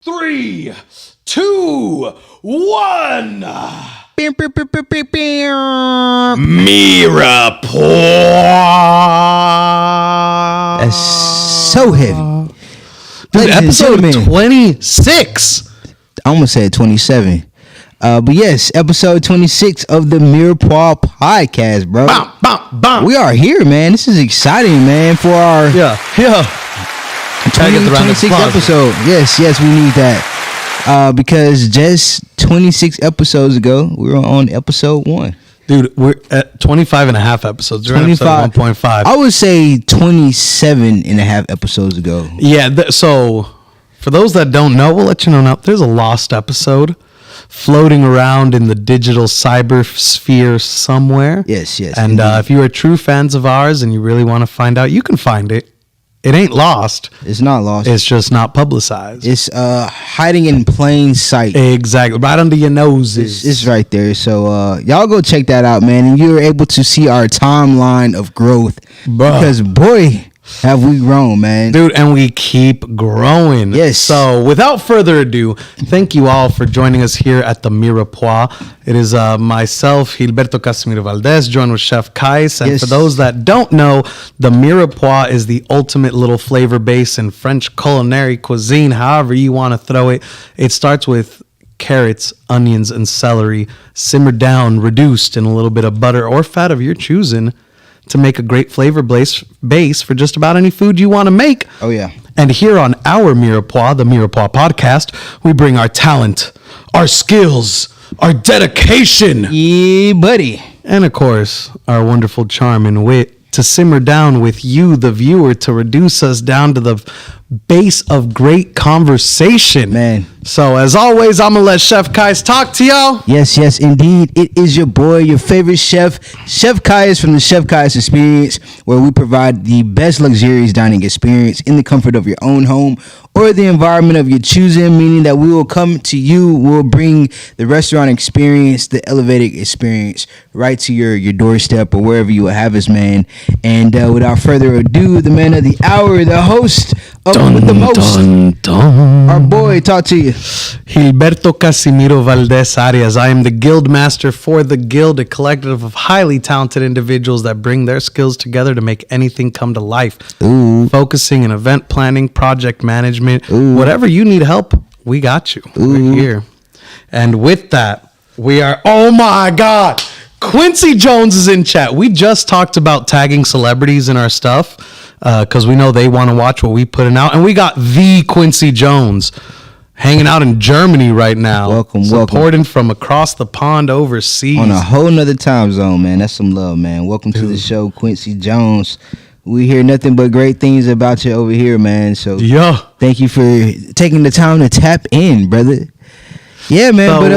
3, 2, 1. Mirepoix. That's so heavy. Dude, episode 26. I almost said 27. But yes, episode 26 of the Mirepoix podcast, bro. Bam, bam, bam. We are here, man. This is exciting, man, for our 26th episode. Yes, we need that. Because just 26 episodes ago, we were on episode 1. Dude, we're at 25 and a half episodes. We're 25, on episode 1.5. I would say 27 and a half episodes ago. Yeah, so for those that don't know, we'll let you know now. There's a lost episode floating around in the digital cyber sphere somewhere. Yes. And if you are true fans of ours and you really want to find out, you can find it. It ain't lost. It's not lost. It's just not publicized. It's hiding in plain sight. Exactly. Right under your noses. It's right there. So y'all go check that out, man. And you're able to see our timeline of growth. Bruh. Because, boy, have we grown, man. Dude, and we keep growing. Yes. So without further ado, thank you all for joining us here at the Mirepoix. It is myself, Gilberto Casimiro Valdez, joined with Chef Kais. And for those that don't know, the Mirepoix is the ultimate little flavor base in French culinary cuisine, however you want to throw it. It starts with carrots, onions, and celery, simmered down, reduced in a little bit of butter or fat of your choosing, to make a great flavor base for just about any food you want to make. Oh, yeah. And here on our Mirepoix, the Mirepoix podcast, we bring our talent, our skills, our dedication. Yeah, buddy. And, of course, our wonderful charm and wit to simmer down with you, the viewer, to reduce us down to the base of great conversation. Man. So, as always, I'm going to let Chef Kais talk to y'all. Yes, indeed. It is your boy, your favorite chef, Chef Kais from the Chef Kais Experience, where we provide the best luxurious dining experience in the comfort of your own home or the environment of your choosing, meaning that we will come to you, we'll bring the restaurant experience, the elevated experience right to your doorstep or wherever you will have us, man. And without further ado, the man of the hour, the host of With the Most, our boy, talk to you. Gilberto Casimiro Valdez Arias. I am the guild master for the guild, a collective of highly talented individuals that bring their skills together to make anything come to life. Ooh. Focusing in event planning, project management, Ooh. whatever you need help, we got you. Ooh. We're here. And with that, we are, oh my God, Quincy Jones is in chat. We just talked about tagging celebrities in our stuff because we know they want to watch what we putting out. And we got the Quincy Jones hanging out in Germany right now. Welcome. Supporting from across the pond overseas. On a whole nother time zone, man. That's some love, man. Welcome to the show, Quincy Jones. We hear nothing but great things about you over here, man. So thank you for taking the time to tap in, brother. Yeah, man. So, but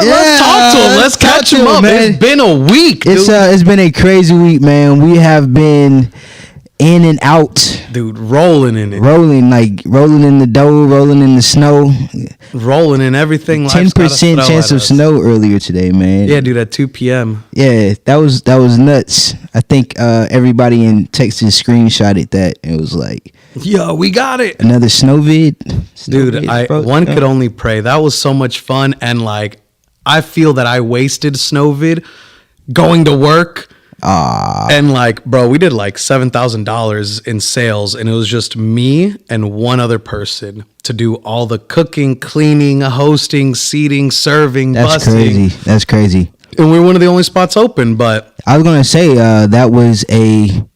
let's talk to him. Let's catch him up, man. It's been a week. It's been a crazy week, man. We have been in and out. Dude, rolling in it. Rolling in the dough, rolling in the snow. Rolling in everything. 10% chance of snow earlier today, man. Yeah, dude, at 2 p.m. Yeah, that was nuts. I think everybody in Texas screenshotted that. It was like, yo, we got it. Another snow vid. Dude, one could only pray. That was so much fun. And like, I feel that I wasted snow vid going to work. And like, bro, we did like $7,000 in sales, and it was just me and one other person to do all the cooking, cleaning, hosting, seating, serving, busting. That's crazy. And we were one of the only spots open. But I was gonna say that was a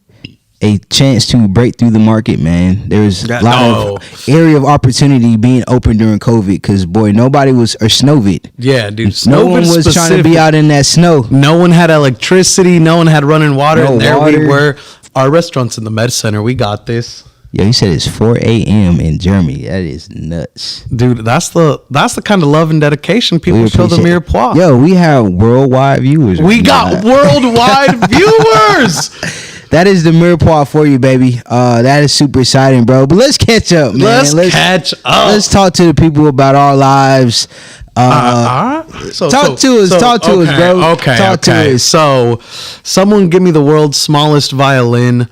chance to break through the market, man. There's a lot of area of opportunity being open during COVID because, boy, nobody was, or snowvid. Yeah, dude. No one was trying to be out in that snow. No one had electricity. No one had running water. And there we were. Our restaurant's in the Med Center. We got this. Yeah, you said it's 4 a.m. in Germany. That is nuts. Dude, that's the kind of love and dedication people show the Mirepoix. Yo, we have worldwide viewers. We got worldwide viewers. That is the Mirepoix for you, baby. That is super exciting, bro. But let's catch up, man. Let's catch up. Let's talk to the people about our lives. Talk to us, bro. Okay, talk to us. So, someone give me the world's smallest violin.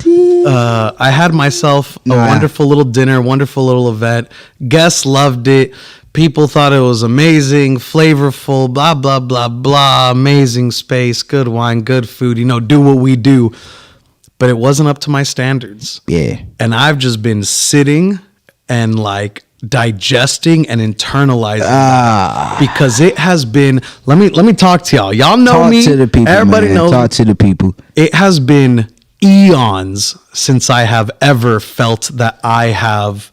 I had myself a wonderful little dinner, wonderful little event. Guests loved it. People thought it was amazing, flavorful, blah, blah, blah, blah. Amazing space, good wine, good food. Do what we do. But it wasn't up to my standards. Yeah. And I've just been sitting and like digesting and internalizing that, because it has been, let me talk to y'all. Y'all know me. To the people, everybody knows. Talk to the people. It has been eons since I have ever felt that I have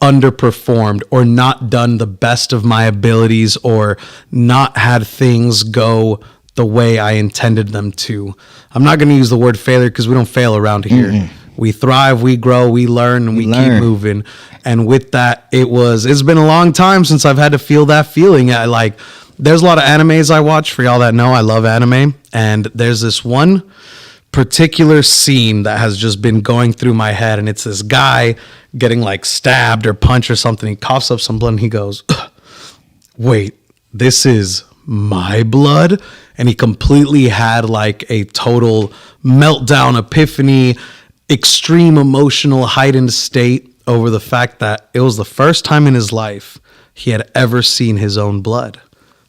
underperformed or not done the best of my abilities or not had things go the way I intended them to. I'm not going to use the word failure because we don't fail around here. We thrive, we grow, we learn, and we keep moving. And with that, it's been a long time since I've had to feel that feeling. There's a lot of animes I watch. For y'all that know, I love anime. And there's this one particular scene that has just been going through my head. And it's this guy getting like stabbed or punched or something. He coughs up some blood and he goes, wait, this is my blood? And he completely had like a total meltdown, epiphany, extreme emotional heightened state over the fact that it was the first time in his life he had ever seen his own blood.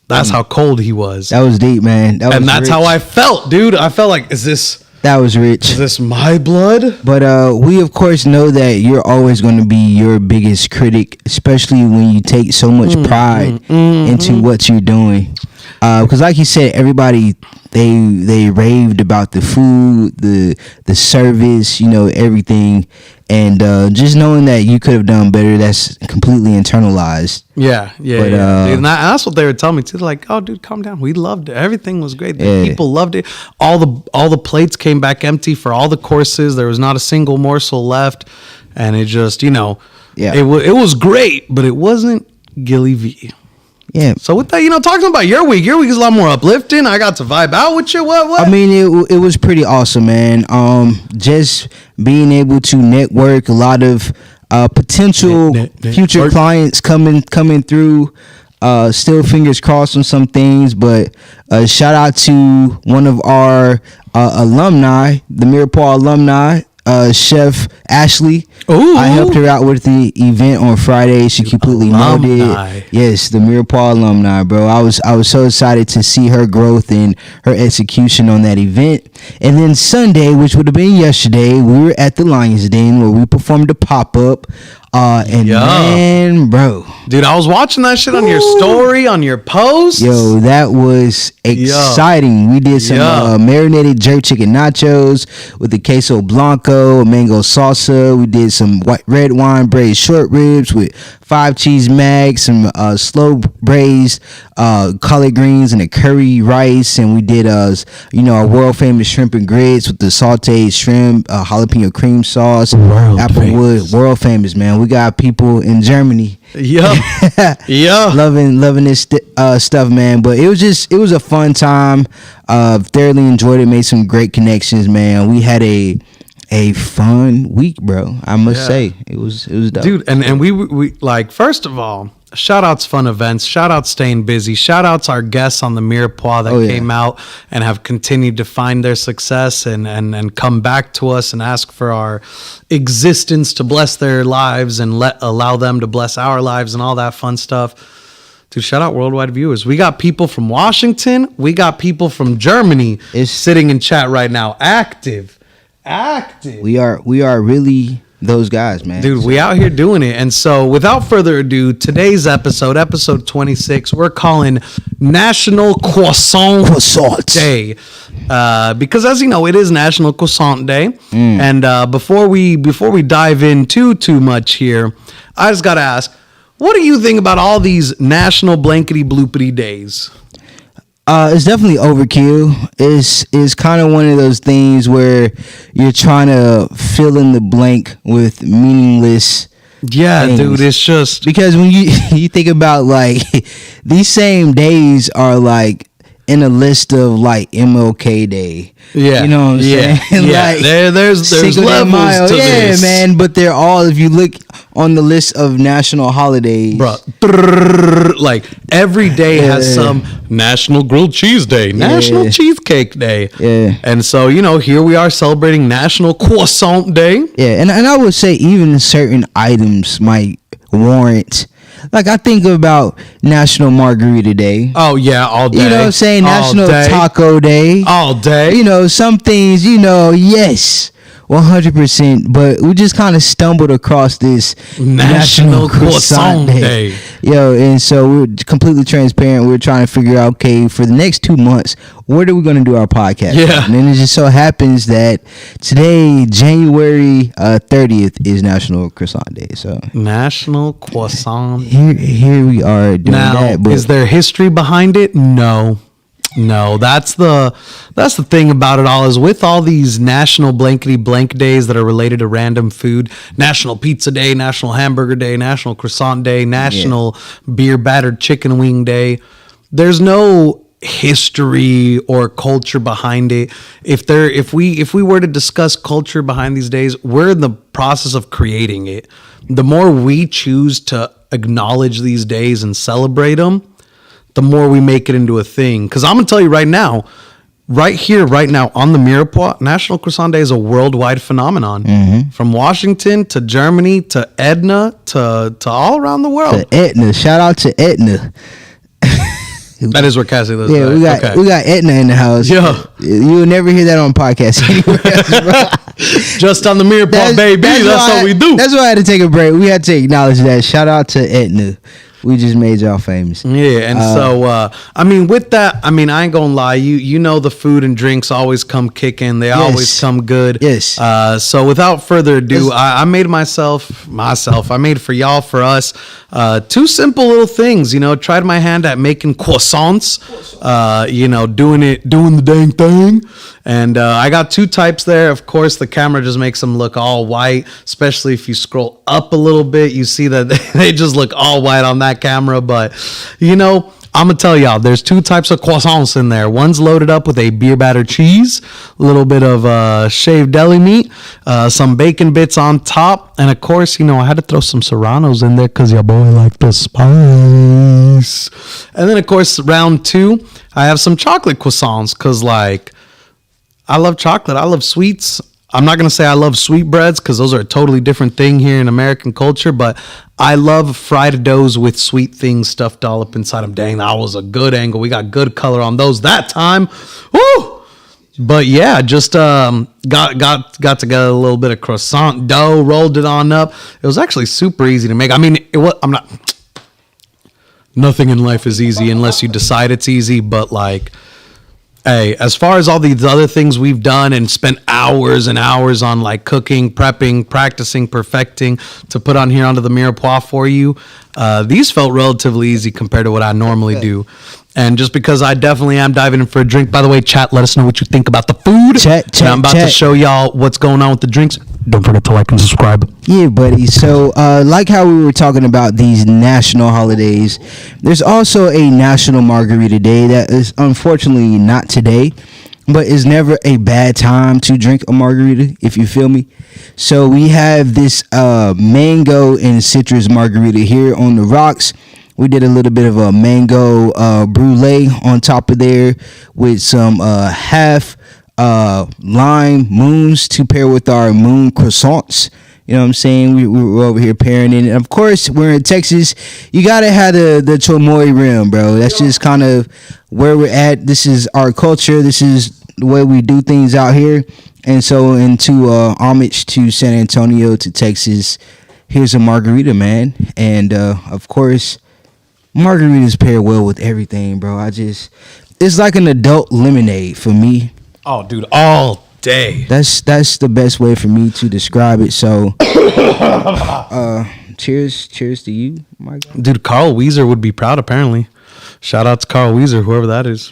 That's how cold he was. That was deep, man. That's rich. How I felt, dude. I felt like, that was rich. Is this my blood? But we, of course, know that you're always going to be your biggest critic, especially when you take so much pride into what you're doing. Because like you said, everybody, they raved about the food, the service, everything. And just knowing that you could have done better, that's completely internalized. Yeah. Dude, and that's what they were telling me too. They're like, oh, dude, calm down. We loved it. Everything was great. The people loved it. All the plates came back empty for all the courses. There was not a single morsel left. And it just, it was great, but it wasn't Gilly V. Yeah. So with that, talking about your week is a lot more uplifting. I got to vibe out with you. What? I mean, it was pretty awesome, man. Just being able to network, a lot of potential future clients coming through. Still fingers crossed on some things, but shout out to one of our alumni, the Mirepoix alumni. Chef Ashley. Ooh. I helped her out with the event on Friday. She completely nailed it. Yes, the Mirepoix alumni, bro. I was so excited to see her growth and her execution on that event. And then Sunday, which would have been yesterday, we were at the Lions Den where we performed a pop-up. Man, bro. Dude, I was watching that shit on your story, on your post. Yo, that was exciting. We did some marinated jerk chicken nachos with the queso blanco, mango salsa. We did some red wine braised short ribs with 5 cheese mags, some slow braised collard greens and a curry rice. And we did a world famous shrimp and grits with the sauteed shrimp, jalapeno cream sauce, applewood. World famous, man. We got people in Germany. Loving this stuff, man. But it was a fun time. Thoroughly enjoyed it. Made some great connections, man. We had a fun week, bro. I must say it was dope, dude. And we like, first of all, shout outs fun events, shout outs staying busy, shout outs our guests on the Mirepoix that came out and have continued to find their success and come back to us and ask for our existence to bless their lives and allow them to bless our lives and all that fun stuff. Dude, shout out worldwide viewers. We got people from Washington, we got people from Germany sitting in chat right now, active. We are really those guys, man. Dude, we out here doing it. And so without further ado, today's episode 26, we're calling National Croissant Day. Because as you know, it is National Croissant Day. And before we dive in too much here, I just got to ask, what do you think about all these national blankety bloopity days? It's definitely overkill. It's kind of one of those things where you're trying to fill in the blank with meaningless things. Dude, it's just because when you think about like these same days are like in a list of like MLK Day. Yeah, you know what I'm saying? Yeah, Like, there's Cinco de levels Mayo. to Yeah, this, man. But they're all, if you look on the list of national holidays, bro. Like every day has some National Grilled Cheese Day, National Cheesecake Day, and so here we are celebrating National Croissant Day. Yeah, and I would say even certain items might warrant. Like, I think about National Margarita Day. Oh, yeah, all day. You know what I'm saying? National day. Taco Day. All day. Some things, yes, 100%. But we just kind of stumbled across this National Croissant Day. And so we're completely transparent. We're trying to figure out, okay, for the next 2 months, where are we going to do our podcast? Yeah. And then it just so happens that today, January 30th, is National Croissant Day. So National Croissant. Here we are doing that. But is there history behind it? No, that's the thing about it all, is with all these national blankety blank days that are related to random food. National Pizza Day, National Hamburger Day, National Croissant Day, National Beer Battered Chicken Wing Day. There's no history or culture behind it. If we were to discuss culture behind these days, we're in the process of creating it. The more we choose to acknowledge these days and celebrate them, the more we make it into a thing. Because I'm going to tell you right now, right here, right now, on the Mirepoix, National Croissant Day is a worldwide phenomenon. Mm-hmm. From Washington to Germany to Edna to all around the world. To Etna. Shout out to Etna. That is where Cassie lives. Yeah, right? we got Etna in the house. Yeah. You will never hear that on podcast anywhere else, just on the Mirepoix, baby. That's what we do. That's why I had to take a break. We had to acknowledge that. Shout out to Etna. We just made y'all famous. Yeah, and with that, I ain't gonna lie. You know the food and drinks always come kicking. They always come good. Yes. So without further ado, I made I made for y'all, for us, 2 simple little things. Tried my hand at making croissants. Doing the dang thing. And I got 2 types there. Of course, the camera just makes them look all white, especially if you scroll up a little bit. You see that they just look all white on that camera. But, I'm going to tell y'all, there's 2 types of croissants in there. One's loaded up with a beer batter cheese, a little bit of shaved deli meat, some bacon bits on top. And, of course, I had to throw some Serranos in there because your boy liked the spice. And then, of course, round 2, I have some chocolate croissants because, I love chocolate. I love sweets. I'm not going to say I love sweetbreads because those are a totally different thing here in American culture, but I love fried doughs with sweet things stuffed all up inside them. Dang, that was a good angle. We got good color on those that time. Woo! But yeah, just got together a little bit of croissant dough, rolled it on up. It was actually super easy to make. Nothing in life is easy unless you decide it's easy, but hey, as far as all these other things we've done and spent hours and hours on cooking, prepping, practicing, perfecting to put on here onto the Mirepoix for you, these felt relatively easy compared to what I normally do. And just because I definitely am diving in for a drink, by the way, chat, let us know what you think about the food. Chat, I'm about to show y'all what's going on with the drinks. Don't forget to like and subscribe. Yeah, buddy. So, like how we were talking about these national holidays, there's also a National Margarita Day that is unfortunately not today, but is never a bad time to drink a margarita, if you feel me. So we have this mango and citrus margarita here on the rocks. We did a little bit of a mango brulee on top of there with some half lime moons to pair with our moon croissants. You know what I'm saying? We're over here pairing it. And of course, we're in Texas. You got to have the Chamoy rim, bro. That's just kind of where we're at. This is our culture. This is the way we do things out here. And so into homage to San Antonio, to Texas, here's a margarita, man. And of course, margaritas pair well with everything, bro. It's like an adult lemonade for me. Oh, dude, all day. That's the best way for me to describe it. So, cheers to you, my guy. Dude, Carl Weezer would be proud, apparently. Shout out to Carl Weezer, whoever that is.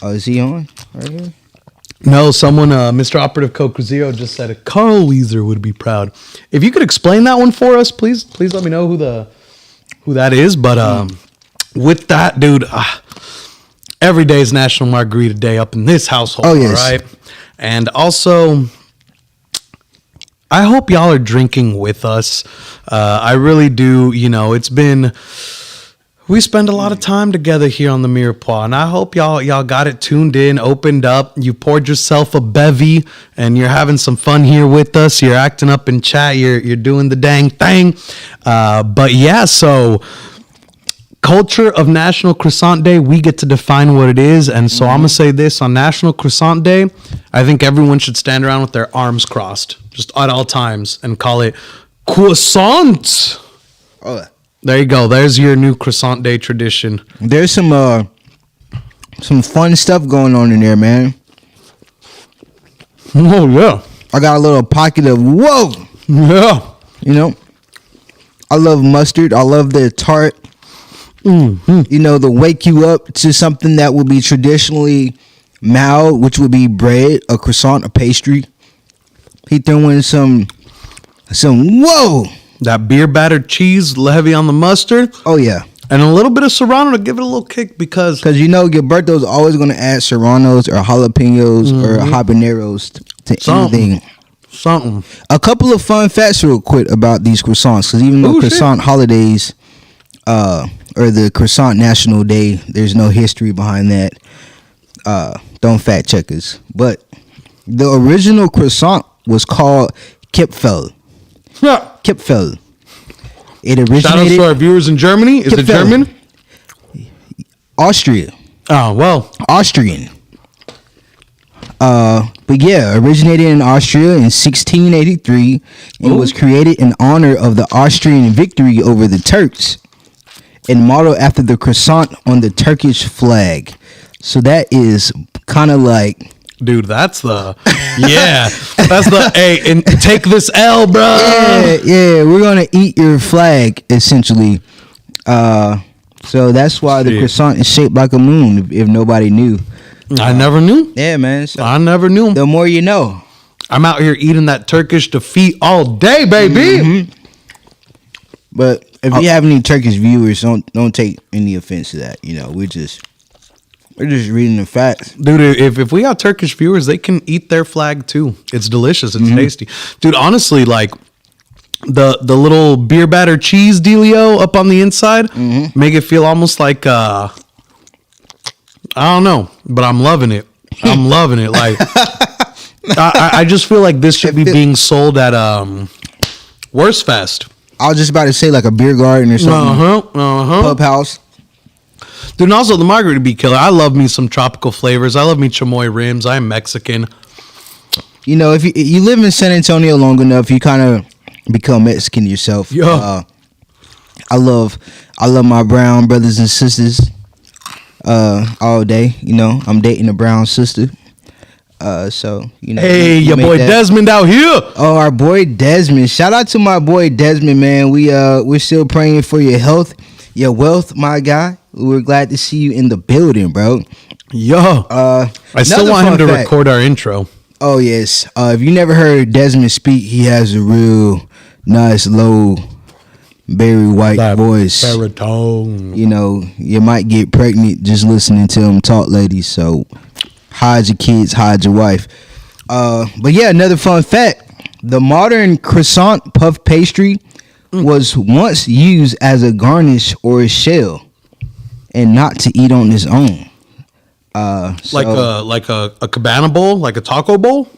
Oh, is he on right here? No, someone, Mr. Operative Coke Zero just said Carl Weezer would be proud. If you could explain that one for us, please let me know who that is. But with that, dude, every day is National Margarita Day up in this household. Oh, yes. All right. And also, I hope y'all are drinking with us. I really do. You know, we spend a lot of time together here on the Mirepoix, and I hope y'all got it tuned in, opened up. You poured yourself a bevy, and you're having some fun here with us. You're acting up in chat. You're doing the dang thing. But yeah, so culture of National Croissant Day, we get to define what it is. And so I'm gonna say this: on National Croissant Day, I think everyone should stand around with their arms crossed, just at all times, and call it croissant. Oh. There you go. There's your new Croissant Day tradition. There's some fun stuff going on in there, man. Oh, yeah. I got a little pocket of whoa. Yeah. You know, I love mustard. I love the tart. Mm-hmm. You know, to wake you up to something that would be traditionally mild, which would be bread, a croissant, a pastry. He threw in some whoa. That beer battered cheese, heavy on the mustard. Oh, yeah. And a little bit of Serrano to give it a little kick because you know Gilberto's always going to add serranos or jalapenos or habaneros to anything. Something. A couple of fun facts real quick about these croissants, because even though croissant holidays or the Croissant National Day, there's no history behind that. Don't fact check us. But the original croissant was called Kipfel. Yeah. Kipfel. It originated. Shout out to our viewers in Germany. Is it German? Austria. Oh, well. Austrian. But yeah, originated in Austria in 1683 and was created in honor of the Austrian victory over the Turks and modeled after the croissant on the Turkish flag. So that is kind of like, dude, that's the hey, and take this L, bro. Yeah, we're gonna eat your flag essentially. So that's why the croissant is shaped like a moon. If nobody knew, I never knew. Yeah, man. So I never knew. The more you know. I'm out here eating that Turkish defeat all day, baby. Mm-hmm. But if you have any Turkish viewers, don't take any offense to that. You know, we're just reading the facts. Dude, if we got Turkish viewers, they can eat their flag too. It's delicious. It's tasty. Dude, honestly, like the little beer batter cheese dealio up on the inside make it feel almost like I don't know, but I'm loving it. I'm loving it. Like I just feel like this should be being sold at Worst Fest. I was just about to say like a beer garden or something. Pub house. Dude, and also the margarita be killer. I love me some tropical flavors. I love me chamoy rims. I'm Mexican. You know, if you live in San Antonio long enough, you kind of become Mexican yourself. Yeah. I love my brown brothers and sisters all day. You know, I'm dating a brown sister. So, you know. Hey, your boy Desmond out here. Oh, our boy Desmond. Shout out to my boy Desmond, man. We're still praying for your health, your wealth, my guy. We're glad to see you in the building, bro. Yo. I still want him to record our intro. Oh, yes. If you never heard Desmond speak, he has a real nice, low, very white voice. Baritone. You know, you might get pregnant just listening to him talk, ladies. So hide your kids, hide your wife. But yeah, another fun fact. The modern croissant puff pastry was once used as a garnish or a shell and not to eat on its own. Like a cabana bowl, like a taco bowl?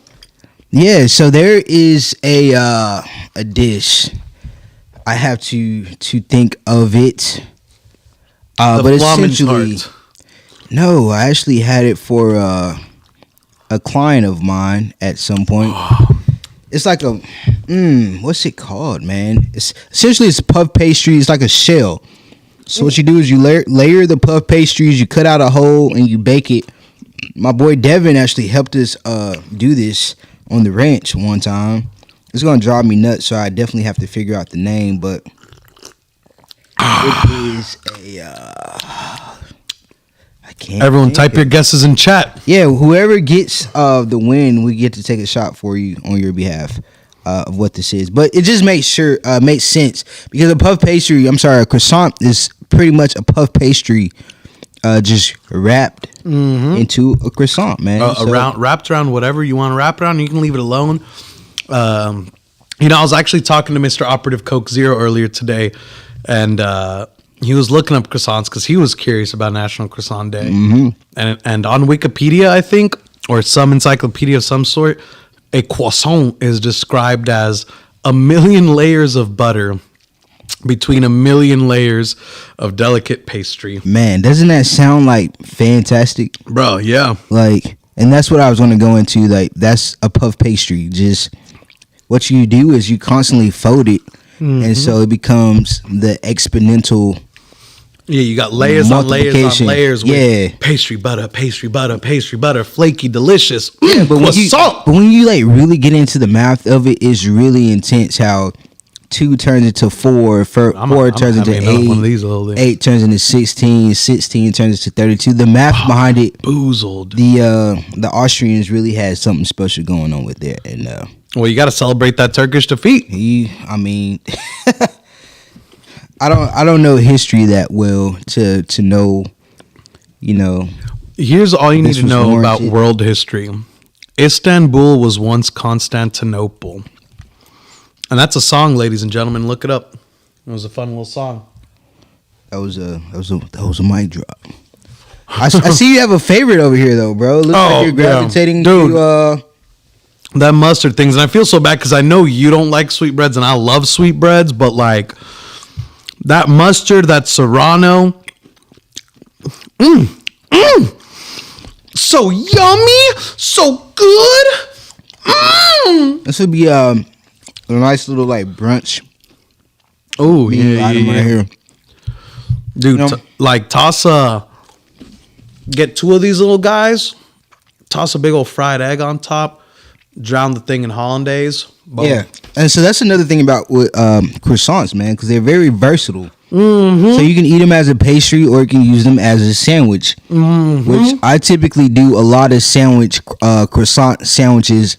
Yeah, so there is a dish. I have to think of it. But essentially, no, I actually had it for a client of mine at some point. It's like a what's it called, man? It's essentially it's puff pastry. It's like a shell. So what you do is you layer the puff pastries, you cut out a hole, and you bake it. My boy Devin actually helped us do this on the ranch one time. It's gonna drive me nuts, so I definitely have to figure out the name. But it is I can't. Everyone, type your guesses in chat. Yeah, whoever gets the win, we get to take a shot for you on your behalf. Of what this is, but it just makes sense because a puff pastry. I'm sorry, a croissant is pretty much a puff pastry just wrapped into a croissant, man. Wrapped around whatever you want to wrap it around. You can leave it alone. I was actually talking to Mr. Operative Coke Zero earlier today, and he was looking up croissants because he was curious about National Croissant Day. And on Wikipedia, I think, or some encyclopedia of some sort, a croissant is described as 1,000,000 layers of butter between 1,000,000 layers of delicate pastry. Man, doesn't that sound like fantastic? Bro, yeah. And that's what I was going to go into. That's a puff pastry. Just what you do is you constantly fold it, and so it becomes the exponential. Yeah, you got layers on layers on layers with pastry butter, flaky, delicious. Yeah, but when you really get into the math of it, it's really intense how 2 turns into 4, 4 turns into 8, 8 turns into 16, 16 turns into 32. The math behind it, boozled. The Austrians really had something special going on with it, and well, you got to celebrate that Turkish defeat. I don't know history that well to know, Here's all you need to know about world history. Istanbul was once Constantinople. And that's a song, ladies and gentlemen. Look it up. It was a fun little song. That was a mic drop. I see you have a favorite over here though, bro. Looks like you're gravitating to that mustard things, and I feel so bad because I know you don't like sweetbreads, and I love sweetbreads, but that mustard, that Serrano, so yummy, so good. This would be a nice little brunch. Oh yeah, right here, dude. Toss get 2 of these little guys, toss a big old fried egg on top. Drown the thing in hollandaise. Boom. Yeah, and so that's another thing about croissants, man, because they're very versatile. So you can eat them as a pastry, or you can use them as a sandwich. Which I typically do a lot of croissant sandwiches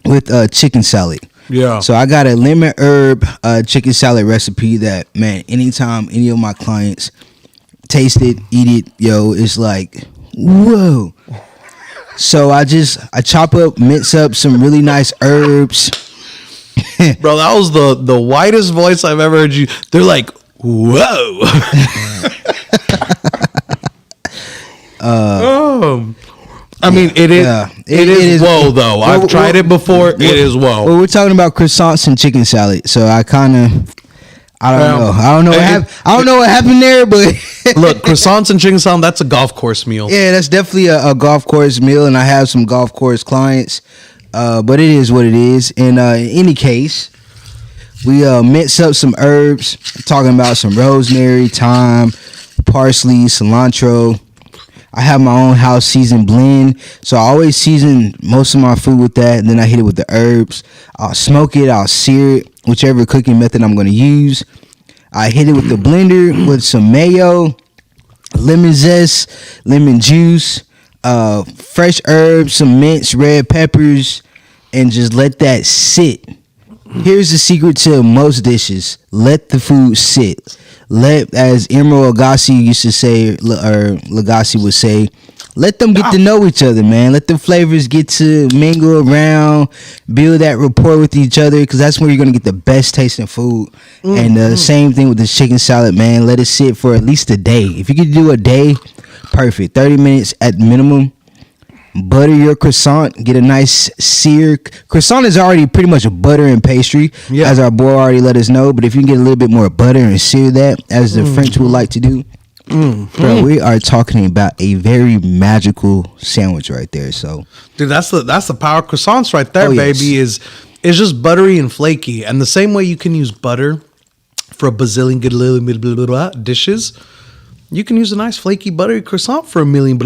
with chicken salad. Yeah. So I got a lemon herb chicken salad recipe that, man, anytime any of my clients taste it, eat it, it's like, whoa. So I chop up, mince up some really nice herbs. Bro, that was the whitest voice I've ever heard you. They're like, whoa. It is whoa though. I've tried it before. It is whoa. Well, we're talking about croissants and chicken salad, so I don't know what happened there, but look, croissants and chicken salad, that's a golf course meal. Yeah, that's definitely a golf course meal, and I have some golf course clients, but it is what it is. And in any case, we mince up some herbs, talking about some rosemary, thyme, parsley, cilantro. I have my own house seasoned blend, so I always season most of my food with that, and then I hit it with the herbs. I'll smoke it, I'll sear it, whichever cooking method I'm going to use. I hit it with the blender with some mayo, lemon zest, lemon juice, fresh herbs, some minced red peppers, and just let that sit. Here's the secret to most dishes: let the food sit. As Emeril Lagasse used to say, or Lagasse would say, let them get to know each other, man. Let the flavors get to mingle around, build that rapport with each other, because that's where you're going to get the best tasting food. And the same thing with the chicken salad, man. Let it sit for at least a day. If you could do a day, perfect. 30 minutes at minimum. Butter your croissant. Get a nice sear. Croissant is already pretty much a butter and pastry, as our boy already let us know. But if you can get a little bit more butter and sear that, as the French would like to do, bro, we are talking about a very magical sandwich right there. So, dude, that's the power of croissants right there, baby. Is just buttery and flaky, and the same way you can use butter for a bazillion dishes. You can use a nice flaky buttery croissant for a million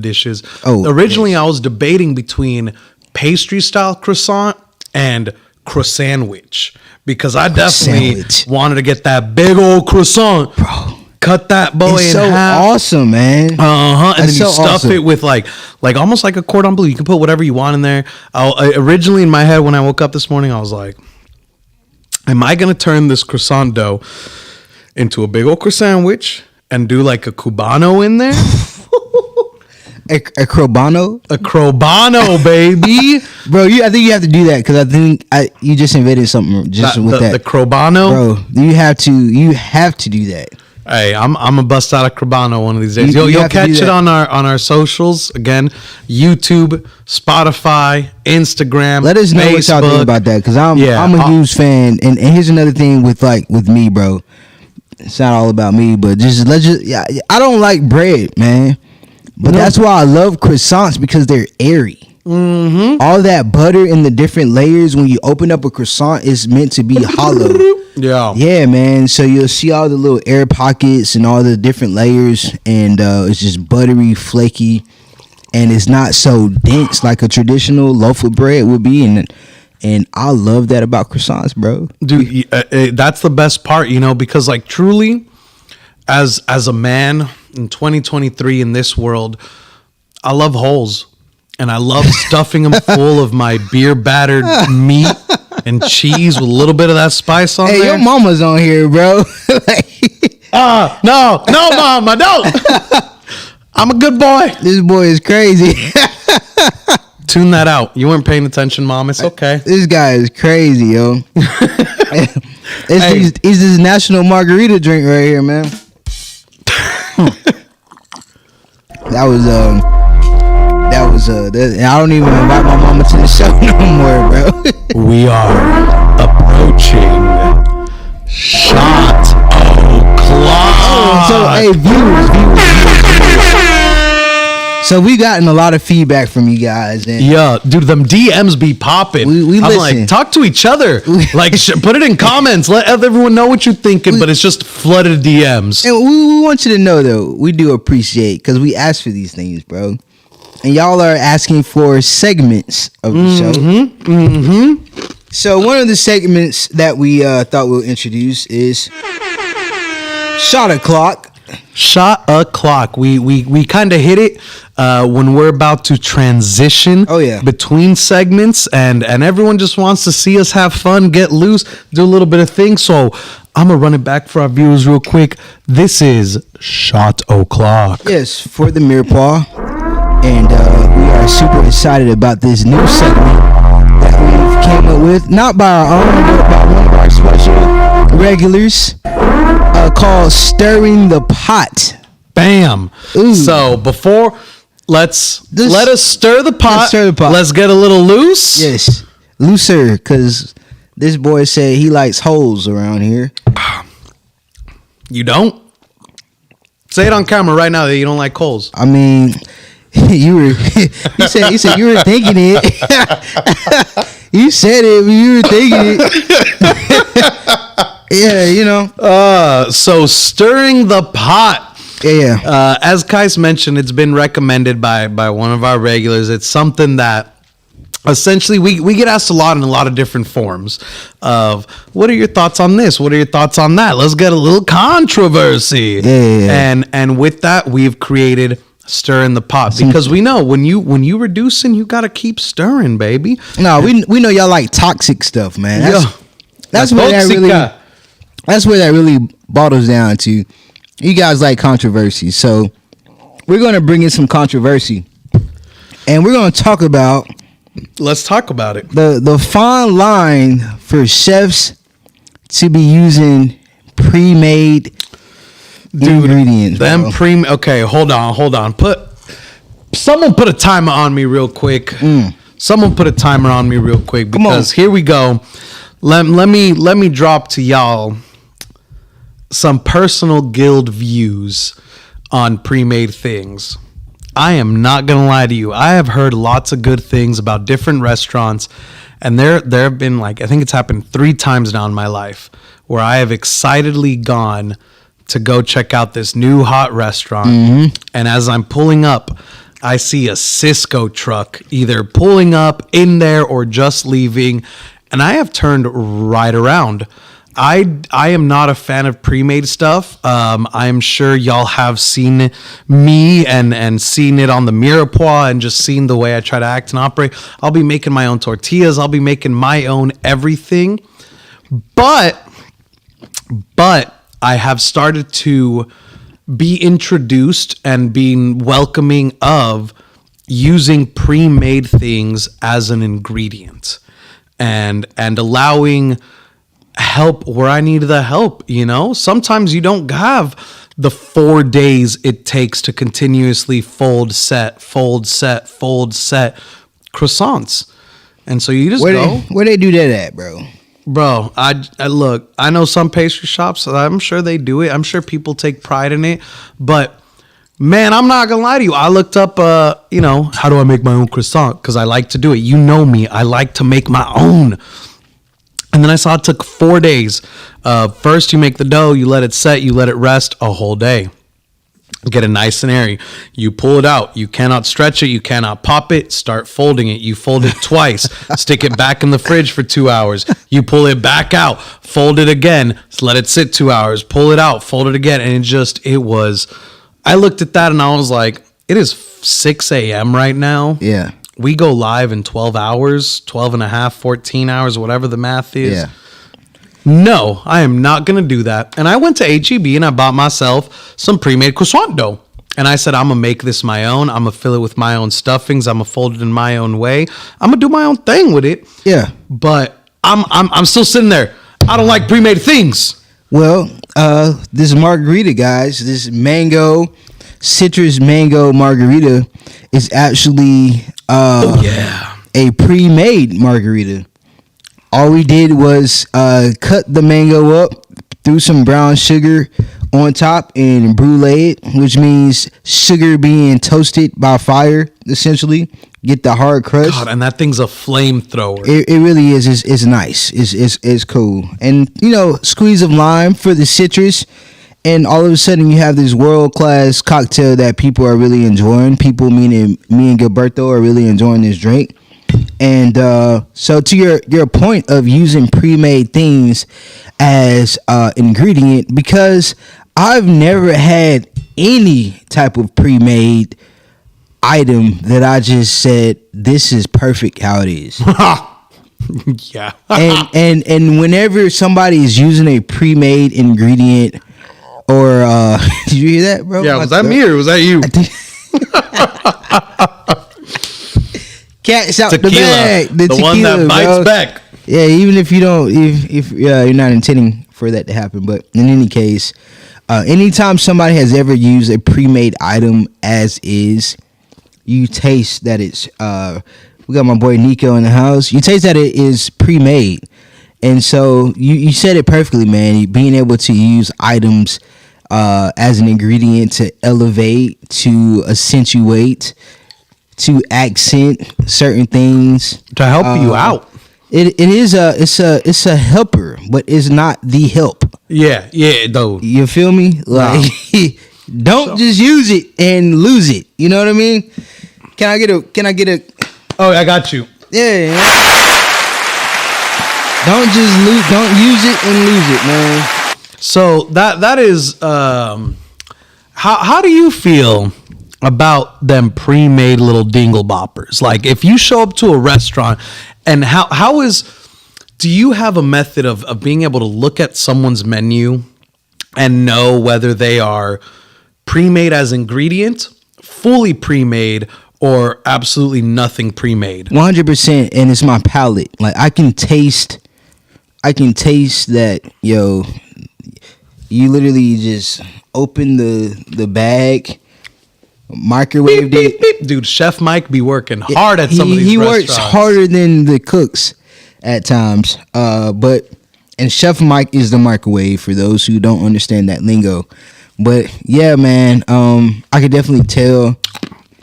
dishes. Originally, I was debating between pastry style croissant and croissantwich, because I definitely wanted to get that big old croissant, bro. Cut that boy in half. Awesome, man. And then you stuff it with like almost like a cordon bleu. You can put whatever you want in there. Originally in my head when I woke up this morning, I was like, am I gonna turn this croissant dough into a big old croissantwich and do like a cubano in there. A crobano, baby. bro. I think you have to do that because I think you just invented something just with that. The crobano, bro. You have to do that. Hey, I'm gonna bust out a crobano one of these days. You'll catch it on our socials again: YouTube, Spotify, Instagram. Let us know Facebook. what y'all think about that because I'm a huge fan. And here's another thing with me, bro. It's not all about me, but I don't like bread, man. But that's why I love croissants because they're airy. Mm-hmm. All that butter in the different layers when you open up a croissant is meant to be hollow. Yeah, man. So you'll see all the little air pockets and all the different layers, and it's just buttery, flaky, and it's not so dense like a traditional loaf of bread would be. And I love that about croissants, bro. Dude, that's the best part, because like truly, as a man in 2023 in this world, I love holes. And I love stuffing them full of my beer battered meat and cheese with a little bit of that spice on there. Hey, your mama's on here, bro. No, mama, don't. I'm a good boy. This boy is crazy. Tune that out. You weren't paying attention, Mom. It's okay. This guy is crazy, yo. It's this national margarita drink right here, man. That was I don't even invite my mama to the show no more, bro. We are approaching shot o'clock. So hey, viewers. So we gotten a lot of feedback from you guys. And yeah, dude, them DMs be popping. We I'm listen. like, talk to each other. Like, put it in comments. Let everyone know what you're thinking. But it's just flooded DMs. And we want you to know, though, we do appreciate because we ask for these things, bro. And y'all are asking for segments of the show. Mm-hmm. So one of the segments that we thought we'll introduce is Shot O'Clock. Shot o'clock. We kind of hit it when we're about to transition between segments, and everyone just wants to see us have fun, get loose, do a little bit of things. So I'm gonna run it back for our viewers real quick. This is Shot O'Clock. Yes, for the Mirepoix, and we are super excited about this new segment that we came up with, not by our own, but by one of our special regulars. Called Stirring the Pot. Bam. Ooh. So let us stir the pot. Let's get a little loose. Yes, looser, because this boy said he likes holes around here. You don't? Say it on camera right now that you don't like holes. I mean, you said you were thinking it. You said it, but you were thinking it. Yeah, so stirring the pot. Yeah. As Kais mentioned, it's been recommended by one of our regulars. It's something that essentially we get asked a lot in a lot of different forms of, what are your thoughts on this? What are your thoughts on that? Let's get a little controversy. Yeah. And with that, we've created Stirring the Pot, because we know when you reducing, you got to keep stirring, baby. No, we know y'all like toxic stuff, man. That's where that really bottles down to. You guys like controversy, so we're going to bring in some controversy, and we're going to talk about. Let's talk about it. The fine line for chefs to be using pre-made ingredients. Okay, hold on. Someone put a timer on me real quick. Someone put a timer on me real quick, because here we go. Let me drop to y'all some personal guild views on pre-made things. I am not gonna lie to you. I have heard lots of good things about different restaurants, and there have been, like, I think it's happened 3 times now in my life where I have excitedly gone to go check out this new hot restaurant, and as I'm pulling up, I see a Cisco truck either pulling up in there or just leaving, and I have turned right around. I am not a fan of pre-made stuff. I'm sure y'all have seen me and seen it on the Mirepoix and just seen the way I try to act and operate. I'll be making my own tortillas. I'll be making my own everything. But I have started to be introduced and being welcoming of using pre-made things as an ingredient and allowing help where I need the help. Sometimes you don't have the 4 days it takes to continuously fold set croissants. And so you just go. Where they do that at, bro? Bro, I look, I know some pastry shops, I'm sure they do it. I'm sure people take pride in it. But, man, I'm not going to lie to you. I looked up, how do I make my own croissant? Because I like to do it. You know me. I like to make my own. And then I saw it took 4 days. First, you make the dough, you let it set, you let it rest a whole day. Get it nice and airy. You pull it out. You cannot stretch it. You cannot pop it. Start folding it. You fold it twice. Stick it back in the fridge for 2 hours. You pull it back out. Fold it again. Let it sit 2 hours. Pull it out. Fold it again. And it was, I looked at that and I was like, it is 6 a.m. right now. Yeah. We go live in 12 hours, 12 and a half, 14 hours, whatever the math is. Yeah. No, I am not going to do that. And I went to H-E-B and I bought myself some pre-made croissant dough. And I said, I'm going to make this my own. I'm going to fill it with my own stuffings. I'm going to fold it in my own way. I'm going to do my own thing with it. Yeah. But I'm still sitting there. I don't like pre-made things. Well, this margarita, guys, this citrus mango margarita is actually a pre-made margarita. All we did was cut the mango up, threw some brown sugar on top, and brulee it, which means sugar being toasted by fire, essentially. Get the hard crust. God, and that thing's a flamethrower. It really is. It's nice. It's cool. And, squeeze of lime for the citrus. And all of a sudden, you have this world-class cocktail that people are really enjoying. People, meaning me and Gilberto, are really enjoying this drink. And so to your point of using pre-made things as ingredient, because I've never had any type of pre-made item that I just said, this is perfect how it is. Yeah. and whenever somebody is using a pre-made ingredient, or did you hear that, bro? Yeah, was that me or was that you? Cat's out tequila, the bag. The tequila, one that bites bro. back. Yeah, even if you don't, if you're not intending for that to happen, but in any case, anytime somebody has ever used a pre-made item as is, you taste that it's. We got my boy Nico in the house. You taste that it is pre-made, and so you said it perfectly, man. Being able to use items as an ingredient to elevate, to accentuate, to accent certain things, To help you out. It's a helper, but it's not the help. Yeah, though. You feel me? Like, don't just use it and lose it. You know what I mean? Can I get a Oh, I got you. yeah. Don't use it and lose it, man. So that is how do you feel about them pre-made little dingle boppers? Like, if you show up to a restaurant, and do you have a method of being able to look at someone's menu and know whether they are pre-made as ingredient, fully pre-made, or absolutely nothing pre-made? 100%, and it's my palate. Like, I can taste that, yo. You literally just open the bag, microwaved it. Beep. Dude, Chef Mike be working hard at some of these restaurants. He works harder than the cooks at times. And Chef Mike is the microwave for those who don't understand that lingo. But yeah, man, I could definitely tell.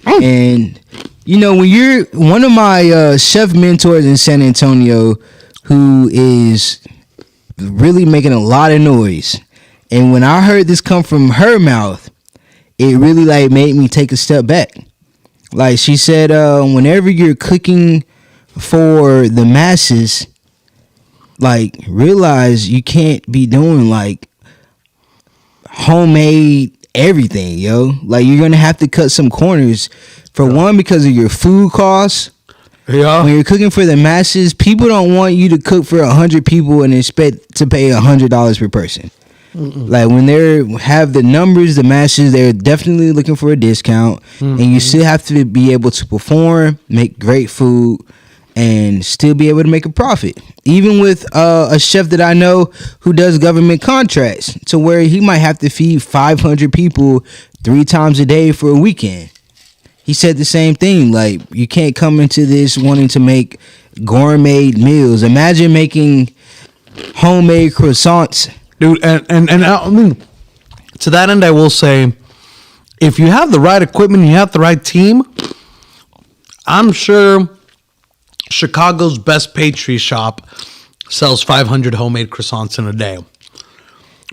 And when you're one of my chef mentors in San Antonio, who is really making a lot of noise, and when I heard this come from her mouth, it really made me take a step back. Like, she said, whenever you're cooking for the masses, realize you can't be doing homemade everything, yo. You're gonna have to cut some corners. For one, because of your food costs. Yeah. When you're cooking for the masses, people don't want you to cook for 100 people and expect to pay $100 per person. Like when they have the numbers, the matches, they're definitely looking for a discount, and you still have to be able to perform, make great food, and still be able to make a profit. Even with a chef that I know who does government contracts, to where he might have to feed 500 people 3 times a day for a weekend. He said the same thing. Like, you can't come into this wanting to make gourmet meals. Imagine making homemade croissants. Dude, and I mean, to that end, I will say, if you have the right equipment, you have the right team, I'm sure Chicago's best pastry shop sells 500 homemade croissants in a day.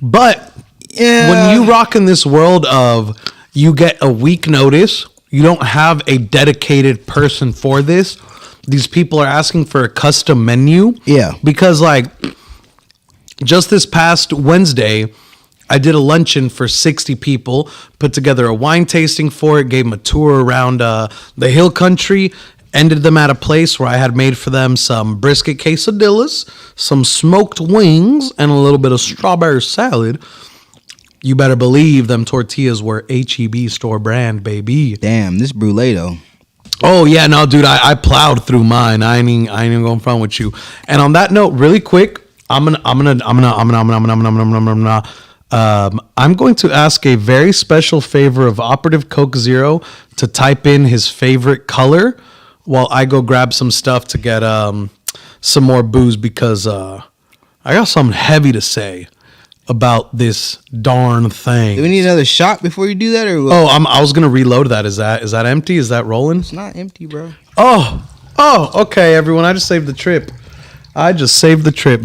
But when you rock in this world of you get a week notice, you don't have a dedicated person for this, these people are asking for a custom menu. Yeah. Because, like, just this past Wednesday, I did a luncheon for 60 people, put together a wine tasting for it, gave them a tour around the hill country, ended them at a place where I had made for them some brisket quesadillas, some smoked wings, and a little bit of strawberry salad. You better believe them tortillas were H-E-B store brand, baby. Damn, this brulee though. Oh yeah, no, dude, I plowed through mine. I ain't even going front with you. And on that note, really quick, I'm going to ask a very special favor of Operative Coke Zero to type in his favorite color while I go grab some stuff to get some more booze, because I got something heavy to say about this darn thing. Do we need another shot before you do that, or what? Oh, I was gonna reload that. Is that empty? Is that rolling? It's not empty, bro. Oh, okay, everyone. I just saved the trip.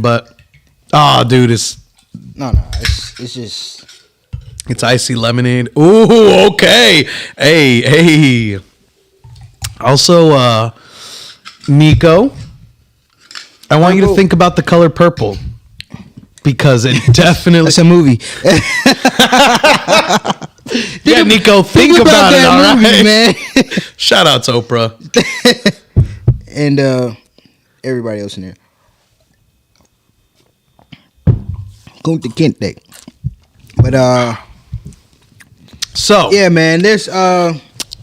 But dude, it's just it's icy lemonade. Ooh, okay. Hey. Also, Nico, I want you to think about the color purple, because it definitely. It's a movie. Yeah, Nico, think about it, all movie, right? man. Shout out to Oprah. And everybody else in there. Going to Kente. But so yeah, man, there's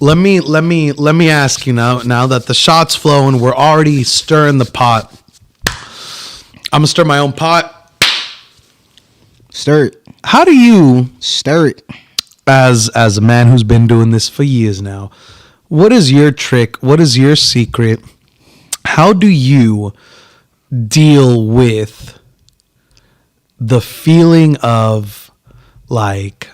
let me ask you now that the shot's flowing, we're already stirring the pot. I'm gonna stir my own pot. Stir it. How do you Stir it. as a man who's been doing this for years now, what is your trick? What is your secret? How do you deal with the feeling of, like,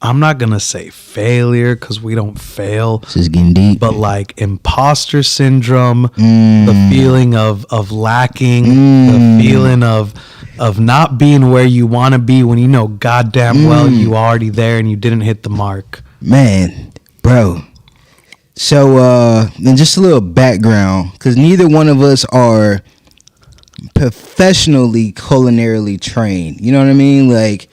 I'm not gonna say failure because we don't fail. This is getting deep. But like imposter syndrome, the feeling of lacking, the feeling of not being where you want to be when you know goddamn well you already there and you didn't hit the mark. Man, bro. So then just a little background, because neither one of us are professionally culinarily trained. You know what I mean? Like,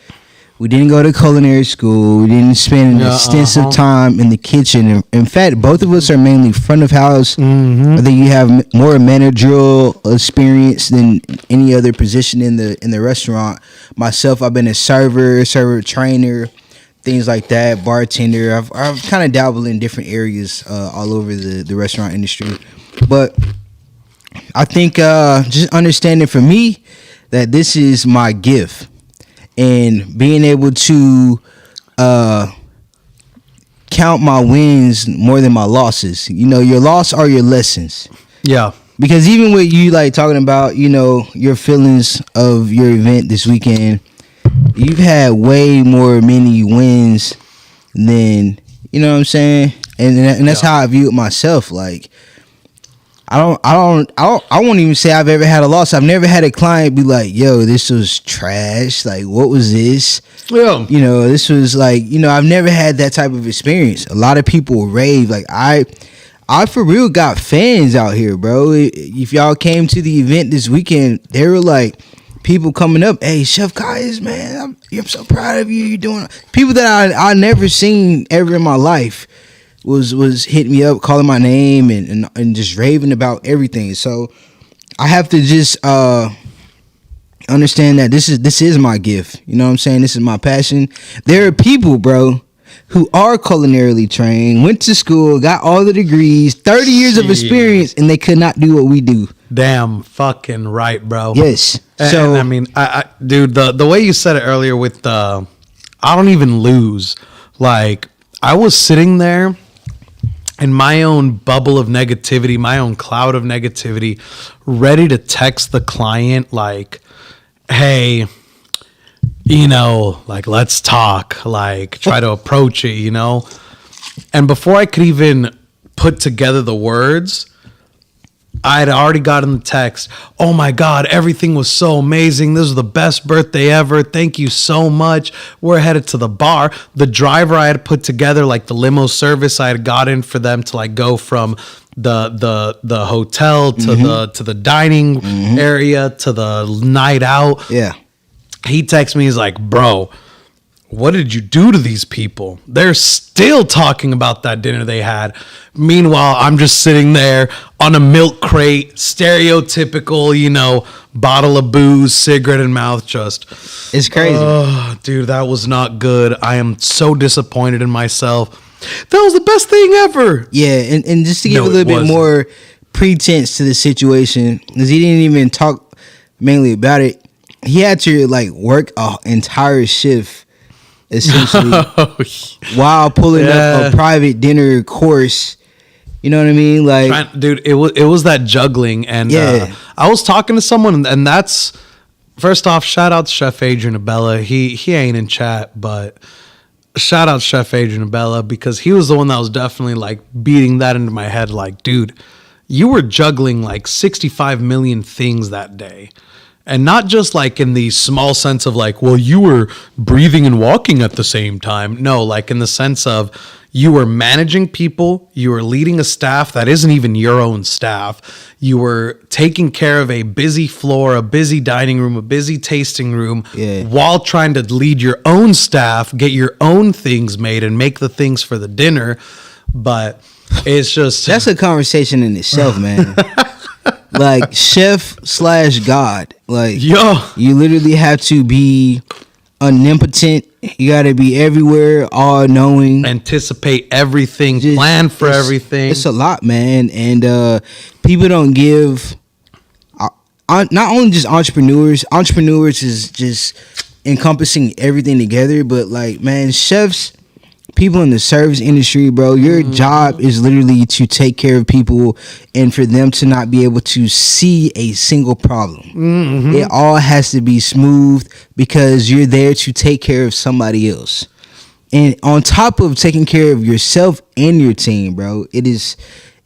we didn't go to culinary school. We didn't spend an extensive time in the kitchen. In fact, both of us are mainly front of house. I think you have more managerial experience than any other position in the restaurant. Myself, I've been a server trainer, things like that, bartender. I've kind of dabbled in different areas all over the restaurant industry. But I think just understanding for me that this is my gift. And being able to count my wins more than my losses. You know, your loss are your lessons. Yeah. Because even with you, like, talking about, you know, your feelings of your event this weekend, you've had way more many wins than, you know what I'm saying? And that's how I view it myself. Like, I won't even say I've ever had a loss. I've never had a client be like, yo, this was trash. Like, what was this? Yeah. You know, this was like, you know, I've never had that type of experience. A lot of people rave. Like, I for real got fans out here, bro. If y'all came to the event this weekend, they were like, people coming up, hey, Chef Kais, man, I'm so proud of you. You're doing people that I never seen ever in my life. Was hitting me up, calling my name, and just raving about everything. So I have to just understand that this is my gift. You know what I'm saying? This is my passion. There are people, bro, who are culinarily trained, went to school, got all the degrees, 30 years of experience, and they could not do what we do. Damn fucking right, bro. Yes. So I mean, dude, the way you said it earlier with the, I don't even lose. Like, I was sitting there in my own bubble of negativity, my own cloud of negativity, ready to text the client like, hey, you know, like, let's talk, like, try to approach it, you know? And before I could even put together the words, I had already gotten the text. Oh my God, everything was so amazing. This was the best birthday ever. Thank you so much. We're headed to the bar. The driver I had put together, like the limo service I had gotten for them to like go from the hotel to the dining area to the night out. Yeah. He texts me, he's like, bro, what did you do to these people? They're still talking about that dinner they had. Meanwhile, I'm just sitting there on a milk crate, stereotypical, you know, bottle of booze, cigarette in mouth, just. It's crazy. Oh, dude, that was not good. I am so disappointed in myself. That was the best thing ever. Yeah, and just to give a little bit more pretense to the situation, because he didn't even talk mainly about it, he had to like work an entire shift essentially while pulling up a private dinner course. You know what I mean? Like, dude, it was that juggling, and I was talking to someone, and that's, first off, shout out to Chef Adrian Abella. He ain't in chat, but shout out Chef Adrian Abella, because he was the one that was definitely like beating that into my head. Like, dude, you were juggling like 65 million things that day. And not just like in the small sense of like, well, you were breathing and walking at the same time. No, like in the sense of you were managing people, you were leading a staff that isn't even your own staff. You were taking care of a busy floor, a busy dining room, a busy tasting room, while trying to lead your own staff, get your own things made and make the things for the dinner. But it's just... That's a conversation in itself, man. Like chef/God, like you literally have to be omnipotent. You got to be everywhere, all knowing, anticipate everything, plan for everything. It's a lot, man, and people don't give. Not only just entrepreneurs. Entrepreneurs is just encompassing everything together, but like, man, chefs. People in the service industry, bro, your job is literally to take care of people and for them to not be able to see a single problem. It all has to be smooth because you're there to take care of somebody else. And on top of taking care of yourself and your team, bro, it's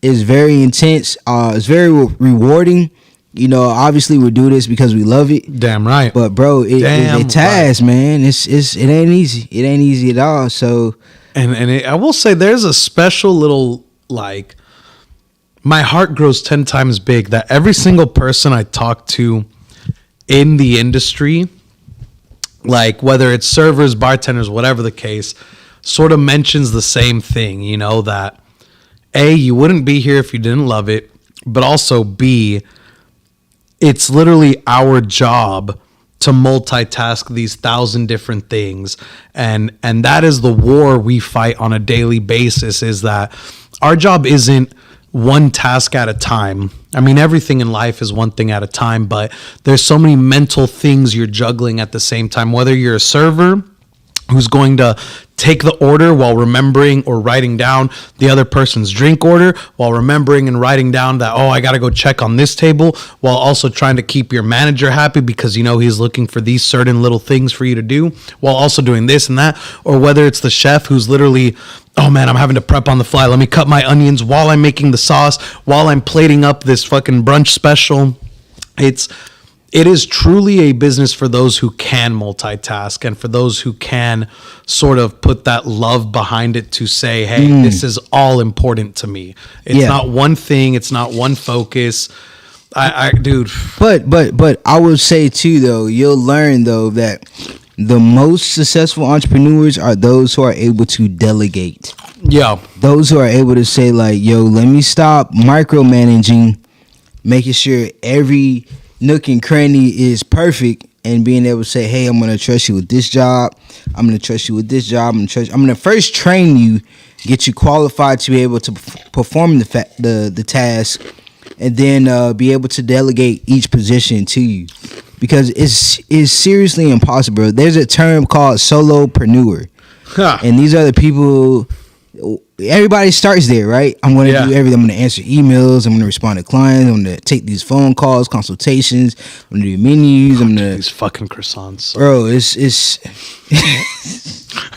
very intense. It's very rewarding. You know, obviously we do this because we love it. Damn right. But bro, it's a task, man. It ain't easy. It ain't easy at all. So, I will say there's a special little, like, my heart grows 10 times big that every single person I talk to in the industry, like whether it's servers, bartenders, whatever the case, sort of mentions the same thing, you know, that A, you wouldn't be here if you didn't love it, but also B, it's literally our job to multitask these 1,000 different things. And that is the war we fight on a daily basis, is that our job isn't one task at a time. I mean, everything in life is one thing at a time, but there's so many mental things you're juggling at the same time, whether you're a server who's going to take the order while remembering or writing down the other person's drink order, while remembering and writing down that, oh, I got to go check on this table, while also trying to keep your manager happy because, you know, he's looking for these certain little things for you to do, while also doing this and that. Or whether it's the chef who's literally, oh man, I'm having to prep on the fly. Let me cut my onions while I'm making the sauce, while I'm plating up this fucking brunch special. It is truly a business for those who can multitask and for those who can sort of put that love behind it to say, hey, this is all important to me. It's not one thing. It's not one focus. Dude. But I would say too, though, you'll learn though that the most successful entrepreneurs are those who are able to delegate. Yeah. Those who are able to say like, yo, let me stop micromanaging, making sure every nook and cranny is perfect, and being able to say, hey, I'm going to trust you with this job. I'm going to trust you with this job. I'm going to first train you, get you qualified to be able to perform the task, and then be able to delegate each position to you. Because it's seriously impossible. There's a term called solopreneur. Huh. And these are the people, everybody starts there, right? I'm going to do everything. I'm going to answer emails. I'm going to respond to clients. I'm going to take these phone calls, consultations. I'm going to do menus. I'm going to... These fucking croissants. Bro, it's...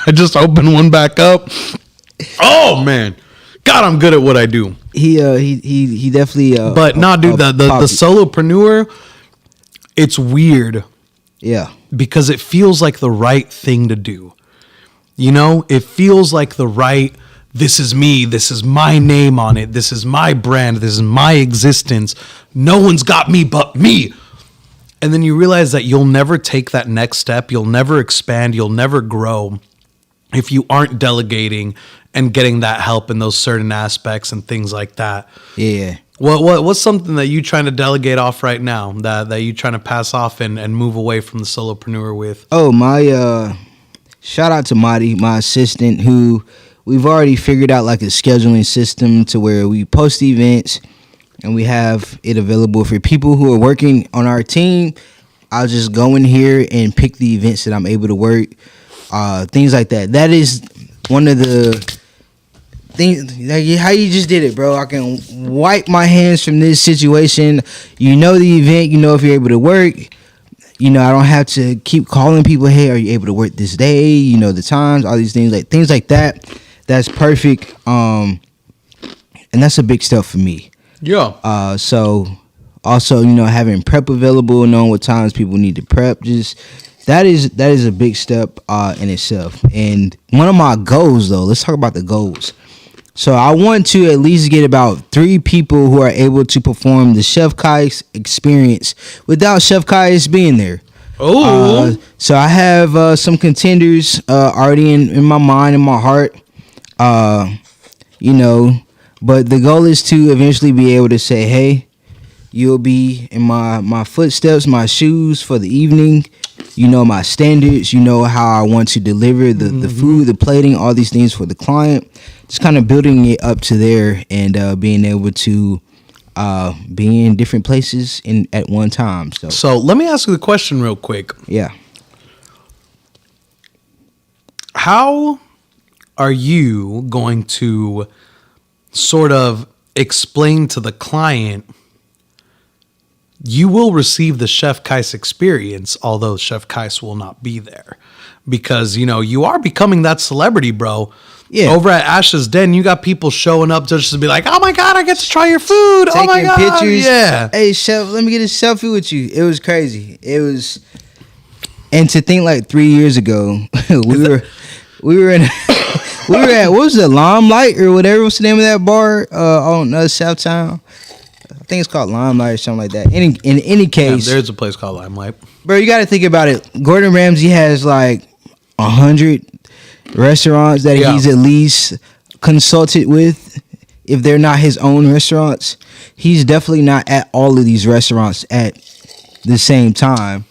I just opened one back up. Oh, man. God, I'm good at what I do. He definitely... but no, dude, the solopreneur, it's weird. Yeah. Because it feels like the right thing to do. You know, it feels like the right, this is me, this is my name on it, this is my brand, this is my existence. No one's got me but me. And then you realize that you'll never take that next step, you'll never expand, you'll never grow if you aren't delegating and getting that help in those certain aspects and things like that. Yeah. What's something that you trying to delegate off right now, that you trying to pass off and move away from the solopreneur with? Oh, my... Shout out to Marty, my assistant, who we've already figured out like a scheduling system to where we post events and we have it available for people who are working on our team. I'll just go in here and pick the events that I'm able to work, things like that. That is one of the things, like how you just did it, bro. I can wipe my hands from this situation. You know the event, you know if you're able to work. You know, I don't have to keep calling people, hey, are you able to work this day? You know, the times, all these things like that. That's perfect. And that's a big step for me. Yeah. So also, you know, having prep available, knowing what times people need to prep, just that is a big step in itself. And one of my goals, though, let's talk about the goals. So I want to at least get about 3 people who are able to perform the Chef Kais experience without Chef Kais being there. Oh. So I have some contenders already in my mind and my heart. You know, but the goal is to eventually be able to say, hey, you'll be in my footsteps, my shoes for the evening. You know my standards. You know how I want to deliver the food, the plating, all these things for the client. Just kind of building it up to there and being able to be in different places at one time. So let me ask you the question real quick. Yeah. How are you going to sort of explain to the client you will receive the Chef Kais experience, although Chef Kais will not be there? Because, you know, you are becoming that celebrity, bro. Yeah. Over at Ash's Den, you got people showing up just to be like, oh my God, I get to try your food. Taking oh my God. Pictures. Yeah. Hey, Chef, let me get a selfie with you. It was crazy. It was, and to think like 3 years ago, we were at, what was it, Limelight or whatever was the name of that bar on Southtown? I think it's called Limelight or something like that. In any case. Yeah, there's a place called Limelight. Bro, you got to think about it. Gordon Ramsay has like 100 restaurants that he's at least consulted with. If they're not his own restaurants, he's definitely not at all of these restaurants at the same time.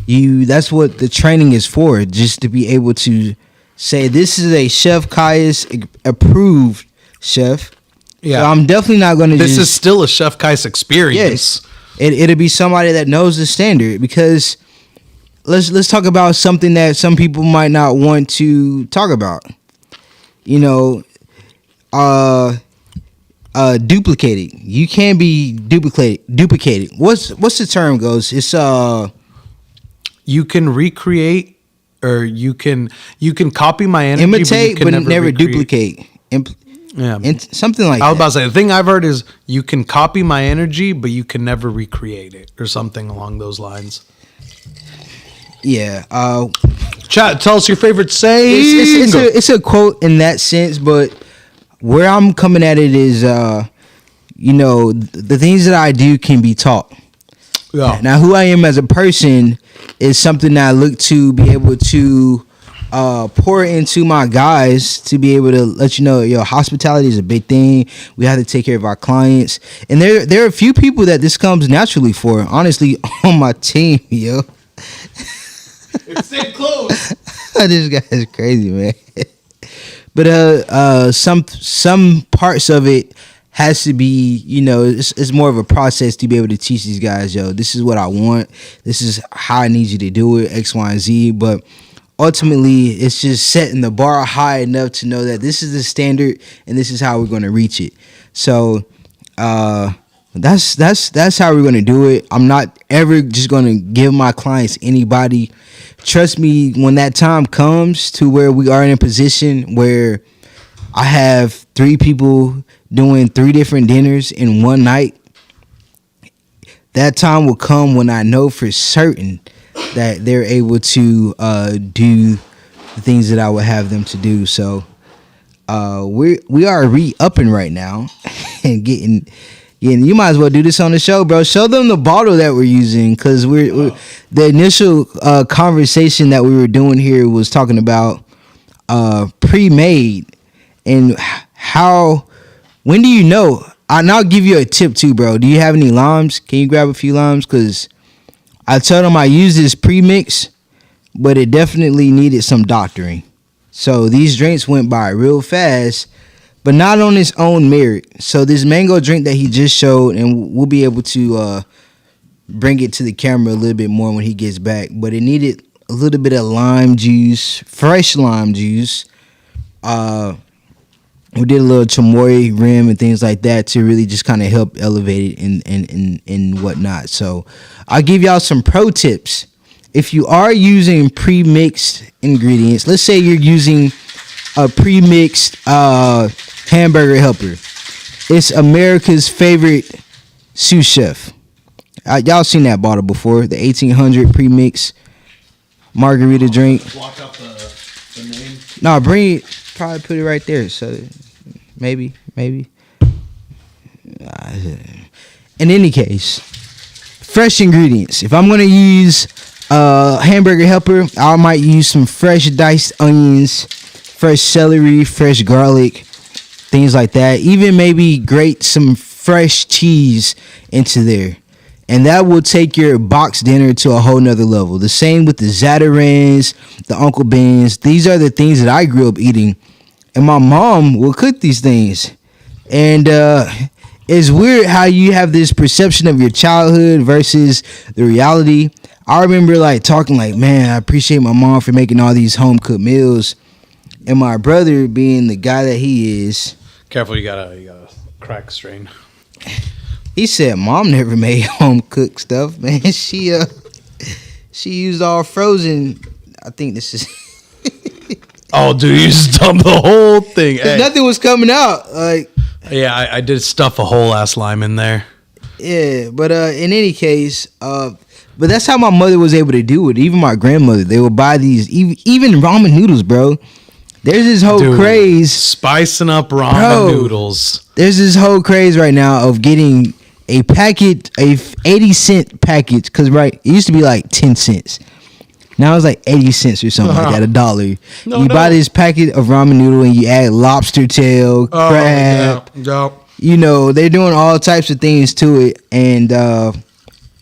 That's what the training is for, just to be able to say this is a Chef Kais approved chef. Yeah, so I'm definitely not going to. This is still a Chef Kais experience. Yes, it'll be somebody that knows the standard, because let's talk about something that some people might not want to talk about. You know, duplicating. You can't be duplicated. What's the term goes? It's you can recreate, or you can copy my energy, imitate, but never duplicate. Yeah, something like that. I was about to say, the thing I've heard is you can copy my energy, but you can never recreate it, or something along those lines. Yeah. Chat, tell us your favorite saying. It's a quote in that sense, but where I'm coming at it is, you know, the things that I do can be taught. Yeah. Now, who I am as a person is something that I look to be able to pour into my guys to be able to let you know, yo, hospitality is a big thing. We have to take care of our clients, and there are a few people that this comes naturally for. Honestly, on my team, yo. It's so close. This guy is crazy, man. But some parts of it has to be, you know, it's more of a process to be able to teach these guys, yo, this is what I want. This is how I need you to do it, X, Y, and Z. But ultimately, it's just setting the bar high enough to know that this is the standard and this is how we're going to reach it. So that's how we're going to do it. I'm not ever just going to give my clients anybody. Trust me, when that time comes to where we are in a position where I have 3 people doing 3 different dinners in one night, that time will come when I know for certain that they're able to do the things that I would have them to do. So we are re-upping right now and getting. You might as well do this on the show, bro. Show them the bottle that we're using, because we're the initial conversation that we were doing here was talking about pre-made and how. When do you know? And I'll give you a tip too, bro. Do you have any limes? Can you grab a few limes? Because I told them I used this pre-mix, but it definitely needed some doctoring. So these drinks went by real fast, but not on its own merit. So this mango drink that he just showed, and we'll be able to bring it to the camera a little bit more when he gets back, but it needed a little bit of lime juice, fresh lime juice. We did a little chamoy rim and things like that to really just kind of help elevate it and whatnot. So I'll give y'all some pro tips. If you are using pre-mixed ingredients, let's say you're using a pre-mixed hamburger helper. It's America's favorite sous chef. Y'all seen that bottle before, the 1800 pre-mixed margarita drink. Block out the name. No, bring it. Probably put it right there. So maybe. In any case, fresh ingredients. If I'm gonna use hamburger helper, I might use some fresh diced onions, fresh celery, fresh garlic, things like that. Even maybe grate some fresh cheese into there. And that will take your box dinner to a whole nother level. The same with the Zatarains, the Uncle Ben's. These are the things that I grew up eating. And my mom will cook these things. And it's weird how you have this perception of your childhood versus the reality. I remember like talking like, man, I appreciate my mom for making all these home cooked meals. And my brother, being the guy that he is. Careful, you got a crack strain. He said, "Mom never made home cooked stuff, man. She used all frozen." I think this is. Oh, dude, you just dumped the whole thing. Hey. Nothing was coming out. Like, yeah, I did stuff a whole ass lime in there. Yeah, but in any case, but that's how my mother was able to do it. Even my grandmother, they would buy these, even ramen noodles, bro. There's this whole craze. Spicing up ramen noodles. There's this whole craze right now of getting a packet, a 80-cent package, because right, it used to be like 10 cents. Now it's like 80 cents or something like that, $1. You buy this packet of ramen noodle and you add lobster tail, crab. Yeah. You know, they're doing all types of things to it, and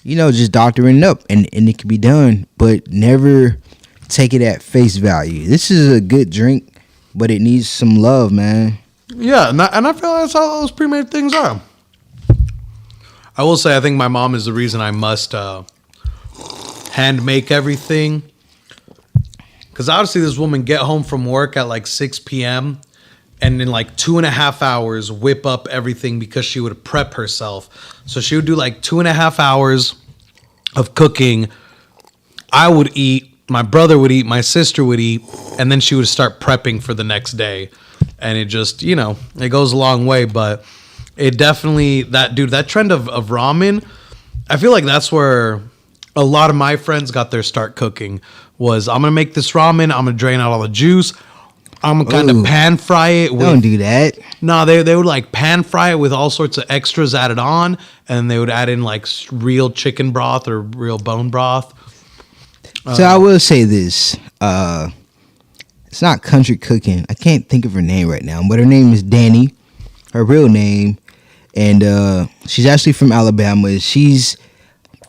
you know, just doctoring it up, and it can be done, but never take it at face value. This is a good drink, but it needs some love, man. Yeah, and I feel like that's how those pre-made things are. I will say, I think my mom is the reason I must hand make everything. Because obviously this woman get home from work at like 6 p.m. and in like 2.5 hours whip up everything because she would prep herself. So she would do like 2.5 hours of cooking. I would eat, my brother would eat, my sister would eat, and then she would start prepping for the next day. And it just, you know, it goes a long way, but it definitely, that trend of ramen, I feel like that's where a lot of my friends got their start cooking. Was I'm going to make this ramen, I'm going to drain out all the juice, I'm going to kind of pan fry it. Don't do that. No, they would like pan fry it with all sorts of extras added on, and they would add in like real chicken broth or real bone broth. So I will say this. It's not Country Cooking. I can't think of her name right now, but her name is Danny, her real name, and she's actually from Alabama. She's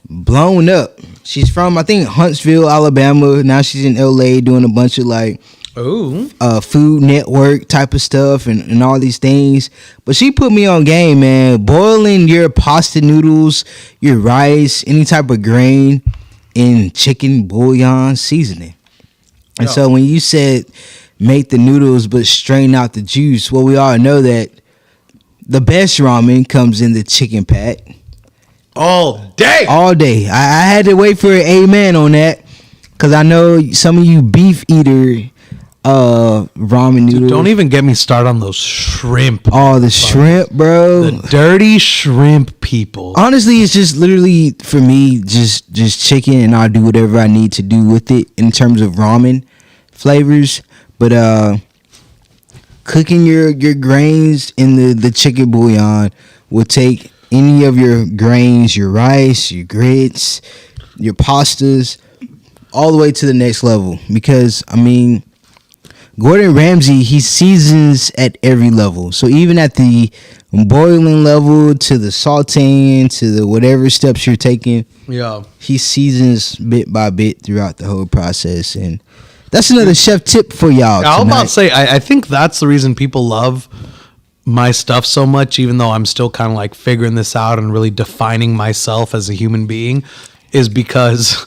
blown up. She's from, I think, Huntsville, Alabama. Now she's in LA doing a bunch of like Food Network type of stuff and all these things. But she put me on game, man. Boiling your pasta noodles, your rice, any type of grain in chicken bouillon seasoning. And so when you said make the noodles but strain out the juice, well, we all know that the best ramen comes in the chicken pack. All day. I had to wait for an amen on that because I know some of you beef eater ramen noodles. Dude, don't even get me started on those shrimp. Oh, the shrimp, bro. The dirty shrimp people. Honestly, it's just literally for me just chicken, and I'll do whatever I need to do with it in terms of ramen flavors. But cooking your grains in the chicken bouillon will take any of your grains, your rice, your grits, your pastas, all the way to the next level. Because, I mean, Gordon Ramsay, he seasons at every level. So even at the boiling level, to the sauteing, to the whatever steps you're taking, he seasons bit by bit throughout the whole process. And that's another chef tip for y'all. I was about to say, I think that's the reason people love my stuff so much, even though I'm still kind of like figuring this out and really defining myself as a human being, is because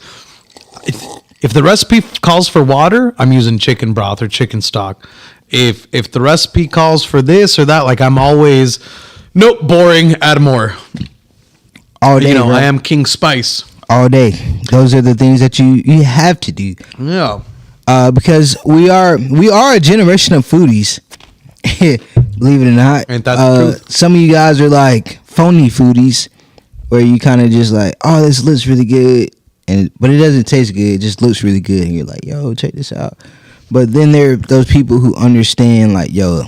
if the recipe calls for water, I'm using chicken broth or chicken stock. If the recipe calls for this or that, like I'm always, nope, boring, add more. All day, bro. I am King Spice. All day. Those are the things that you have to do. Yeah. Because we are a generation of foodies. Believe it or not. Ain't that the truth? Some of you guys are like phony foodies, where you kind of just like, oh, this looks really good, but it doesn't taste good. It just looks really good, and you're like, yo, check this out. But then there are those people who understand, like, yo,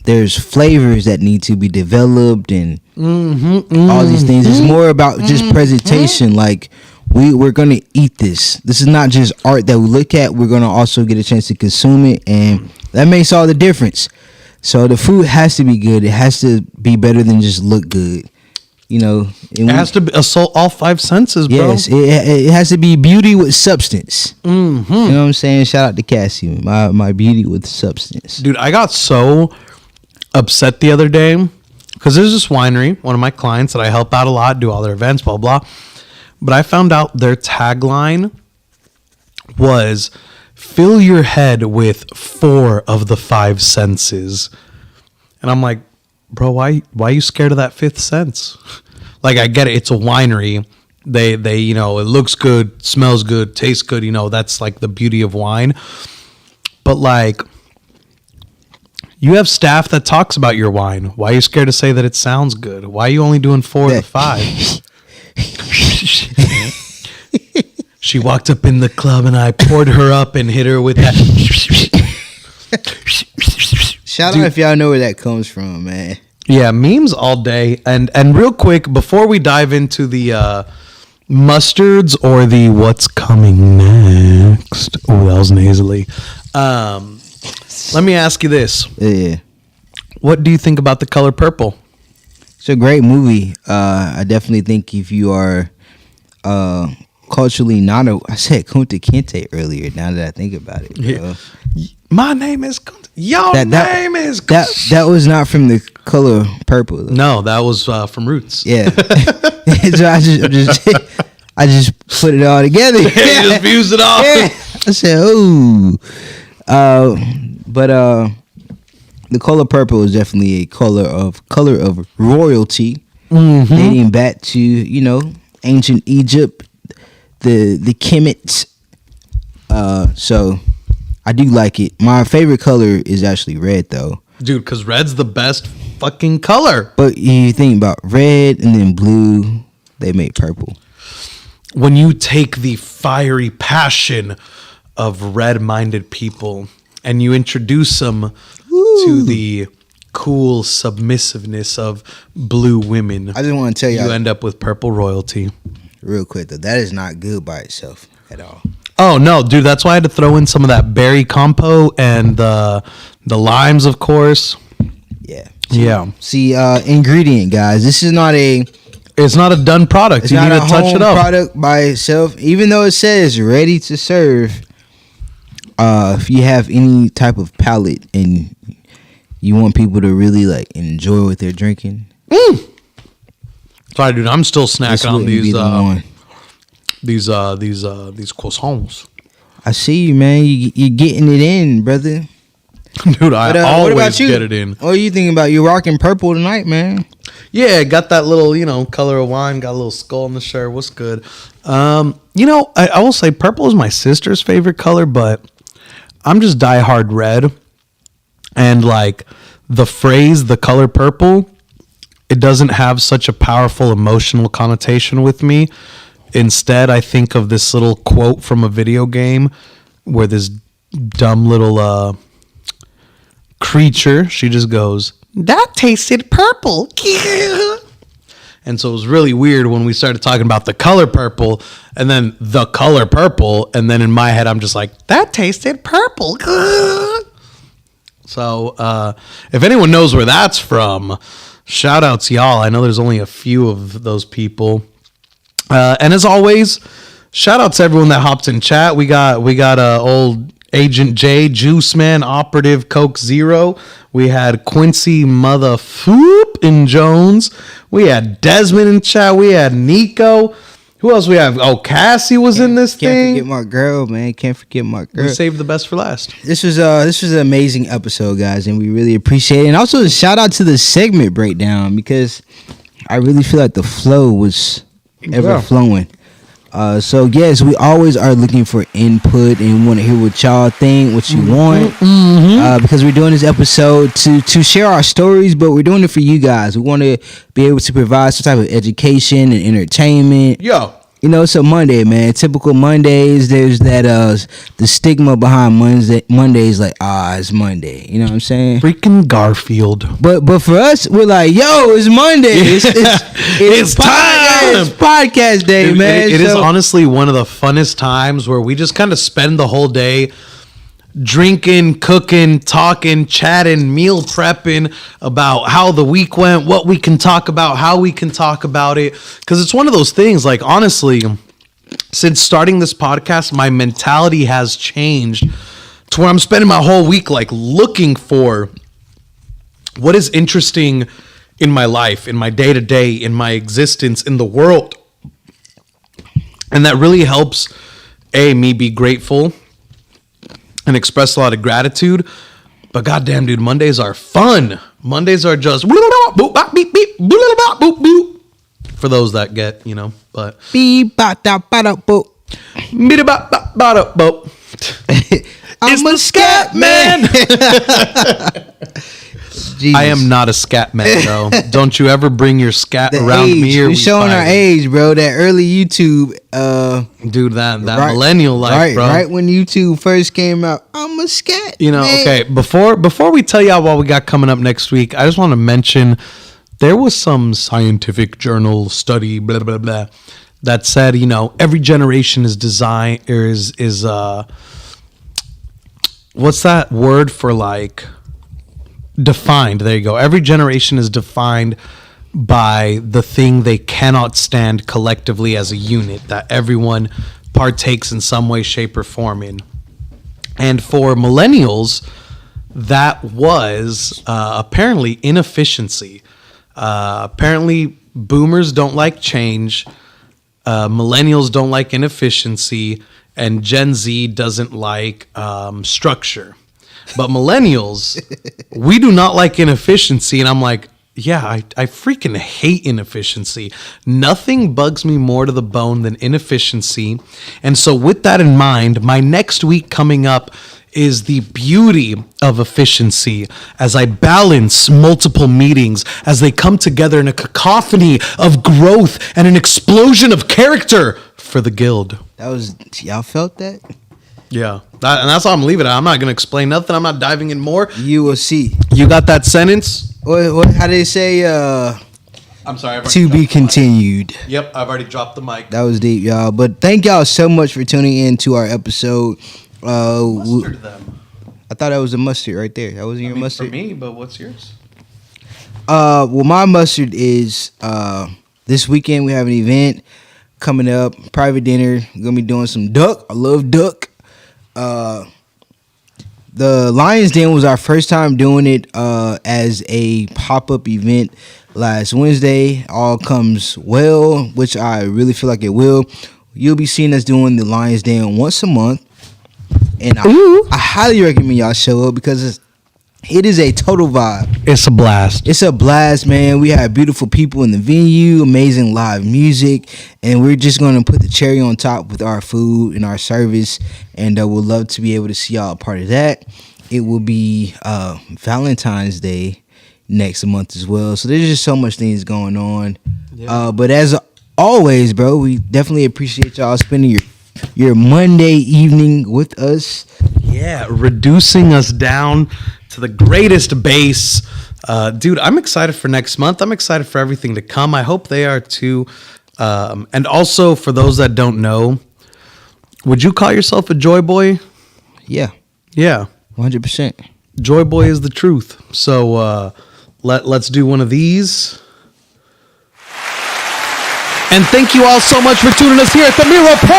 there's flavors that need to be developed and all these things. It's more about just presentation. Like, we're going to eat this. This is not just art that we look at. We're going to also get a chance to consume it, and that makes all the difference. So the food has to be good. It has to be better than just look good. You know, it has to assault all five senses, bro. Yes, it has to be beauty with substance. Mm-hmm. You know what I'm saying? Shout out to Cassie, my beauty with substance. Dude, I got so upset the other day because there's this winery, one of my clients that I help out a lot, do all their events, blah, blah. But I found out their tagline was fill your head with 4 of the 5 senses. And I'm like, bro, why are you scared of that 5th sense? Like, I get it. It's a winery. They it looks good, smells good, tastes good. That's like the beauty of wine. But like, you have staff that talks about your wine. Why are you scared to say that it sounds good? Why are you only doing 4 of the 5? She walked up in the club and I poured her up and hit her with that. Shout out if y'all know where that comes from, man. Yeah, memes all day. And real quick, before we dive into the mustards or the what's coming next. Oh, that was nasally. Let me ask you this. Yeah. What do you think about The Color Purple? It's a great movie. I definitely think if you are culturally I said Kunta Kinte earlier, now that I think about it. Yeah. My name is Kunta. Your name is Kunta. That was not from The Color Purple, though. No, that was from Roots. Yeah. So I just put it all together. You just fused it all. Yeah. I said, but The Color Purple is definitely a color of royalty, dating back to ancient Egypt, the Kemets. So I do like it. My favorite color is actually red, though. Dude, because red's the best fucking color. But you think about red and then blue, they make purple. When you take the fiery passion of red-minded people and you introduce them to the cool submissiveness of blue women, I just want to tell you end up with purple royalty. Real quick, though, that is not good by itself at all. Oh no, dude! That's why I had to throw in some of that berry compote and the limes, of course. Yeah. Yeah. See, ingredient, guys. This is not a. It's not a done product. It's You not need a to touch home it up. product by itself, even though it says ready to serve. If you have any type of palate and you want people to really like enjoy what they're drinking, Sorry, dude. I'm still this snacking on wouldn't be these the one. these croissants. I see you, man. You're getting it in, brother. Dude, I What always about you? get it in. What are you thinking about? You're rocking purple tonight, man. Yeah, got that little, color of wine. Got a little skull on the shirt. What's good? I will say purple is my sister's favorite color, but I'm just diehard red. And like the phrase, the color purple, it doesn't have such a powerful emotional connotation with me. Instead, I think of this little quote from a video game where this dumb little creature, she just goes, "That tasted purple." And so it was really weird when we started talking about the color purple and then the color purple. And then in my head, I'm just like, that tasted purple. So if anyone knows where that's from, shout out to y'all. I know there's only a few of those people. And as always, shout out to everyone that hopped in chat. We got old Agent J, Juice Man, Operative, Coke Zero. We had Quincy Motherfoop and Jones. We had Desmond in chat. We had Nico. Who else we have? Oh, Cassie was in this thing. Can't forget my girl, man. Can't forget my girl. We saved the best for last. This was an amazing episode, guys, and we really appreciate it. And also a shout out to the segment breakdown because I really feel like the flow was ever flowing. So yes, we always are looking for input and want to hear what y'all think, what you want, because we're doing this episode to share our stories, but we're doing it for you guys. We want to be able to provide some type of education and entertainment. Yo. It's a Monday, man. Typical Mondays. There's that the stigma behind Mondays, like it's Monday. You know what I'm saying? Freaking Garfield. But for us, we're like, yo, it's Monday. It's time. It's podcast day, man. It is honestly one of the funnest times where we just kind of spend the whole day drinking, cooking, talking, chatting, meal prepping about how the week went, what we can talk about, how we can talk about it. Because it's one of those things, like, honestly, since starting this podcast, my mentality has changed to where I'm spending my whole week, like, looking for what is interesting in my life, in my day-to-day, in my existence, in the world. And that really helps, me be grateful and express a lot of gratitude. But goddamn, dude, Mondays are fun. Mondays are just for those that get, but I'm a scat man. I am not a scat man, though. Don't you ever bring your scat around me. We're showing our age, bro. That early YouTube, dude, that millennial life, bro. Right when YouTube first came out, I'm a scat. Man. Okay. Before we tell y'all what we got coming up next week, I just want to mention there was some scientific journal study, blah blah blah, that said, every generation is what's that word for like? Defined. There you go. Every generation is defined by the thing they cannot stand collectively as a unit that everyone partakes in some way, shape, or form in. And for millennials, that was apparently inefficiency. Apparently, boomers don't like change. Millennials don't like inefficiency. And Gen Z doesn't like structure. But millennials, we do not like inefficiency. And I'm like, yeah, I freaking hate inefficiency. Nothing bugs me more to the bone than inefficiency. And so with that in mind, my next week coming up is the beauty of efficiency as I balance multiple meetings as they come together in a cacophony of growth and an explosion of character for the guild. Y'all felt that? Yeah, and that's how I'm leaving it. I'm not going to explain nothing. I'm not diving in more. You will see. You got that sentence? What? How they say? I'm sorry. I've already To dropped be the mic. continued. Yep, I've already dropped the mic. That was deep, y'all. But thank y'all so much for tuning in to our episode. Mustard them. I thought that was a mustard right there. That wasn't your mustard? For me, but what's yours? Well, my mustard is this weekend we have an event coming up, private dinner. We're gonna be doing some duck. I love duck. The Lions Den was our first time doing it as a pop-up event last Wednesday. All comes well, which I really feel like it will. You'll be seeing us doing the Lions Den once a month. And I highly recommend y'all show up because it is a total vibe. It's a blast. It's a blast, man. We have beautiful people in the venue, amazing live music, and we're just going to put the cherry on top with our food and our service, and we'll love to be able to see y'all a part of that. It will be Valentine's Day next month as well, so there's just so much things going on. Yeah. But as always, bro, we definitely appreciate y'all spending your Monday evening with us. Yeah, reducing us down to the greatest base. Dude, I'm excited for next month. I'm excited for everything to come. I hope they are too. And also, for those that don't know, would you call yourself a joy boy? Yeah. Yeah. 100%. Joy boy is the truth. So let's do one of these. And thank you all so much for tuning us here at the Mirepoix!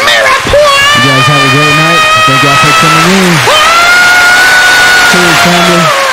Mirepoix! You guys have a great night. Thank y'all for tuning in. Cheers, family.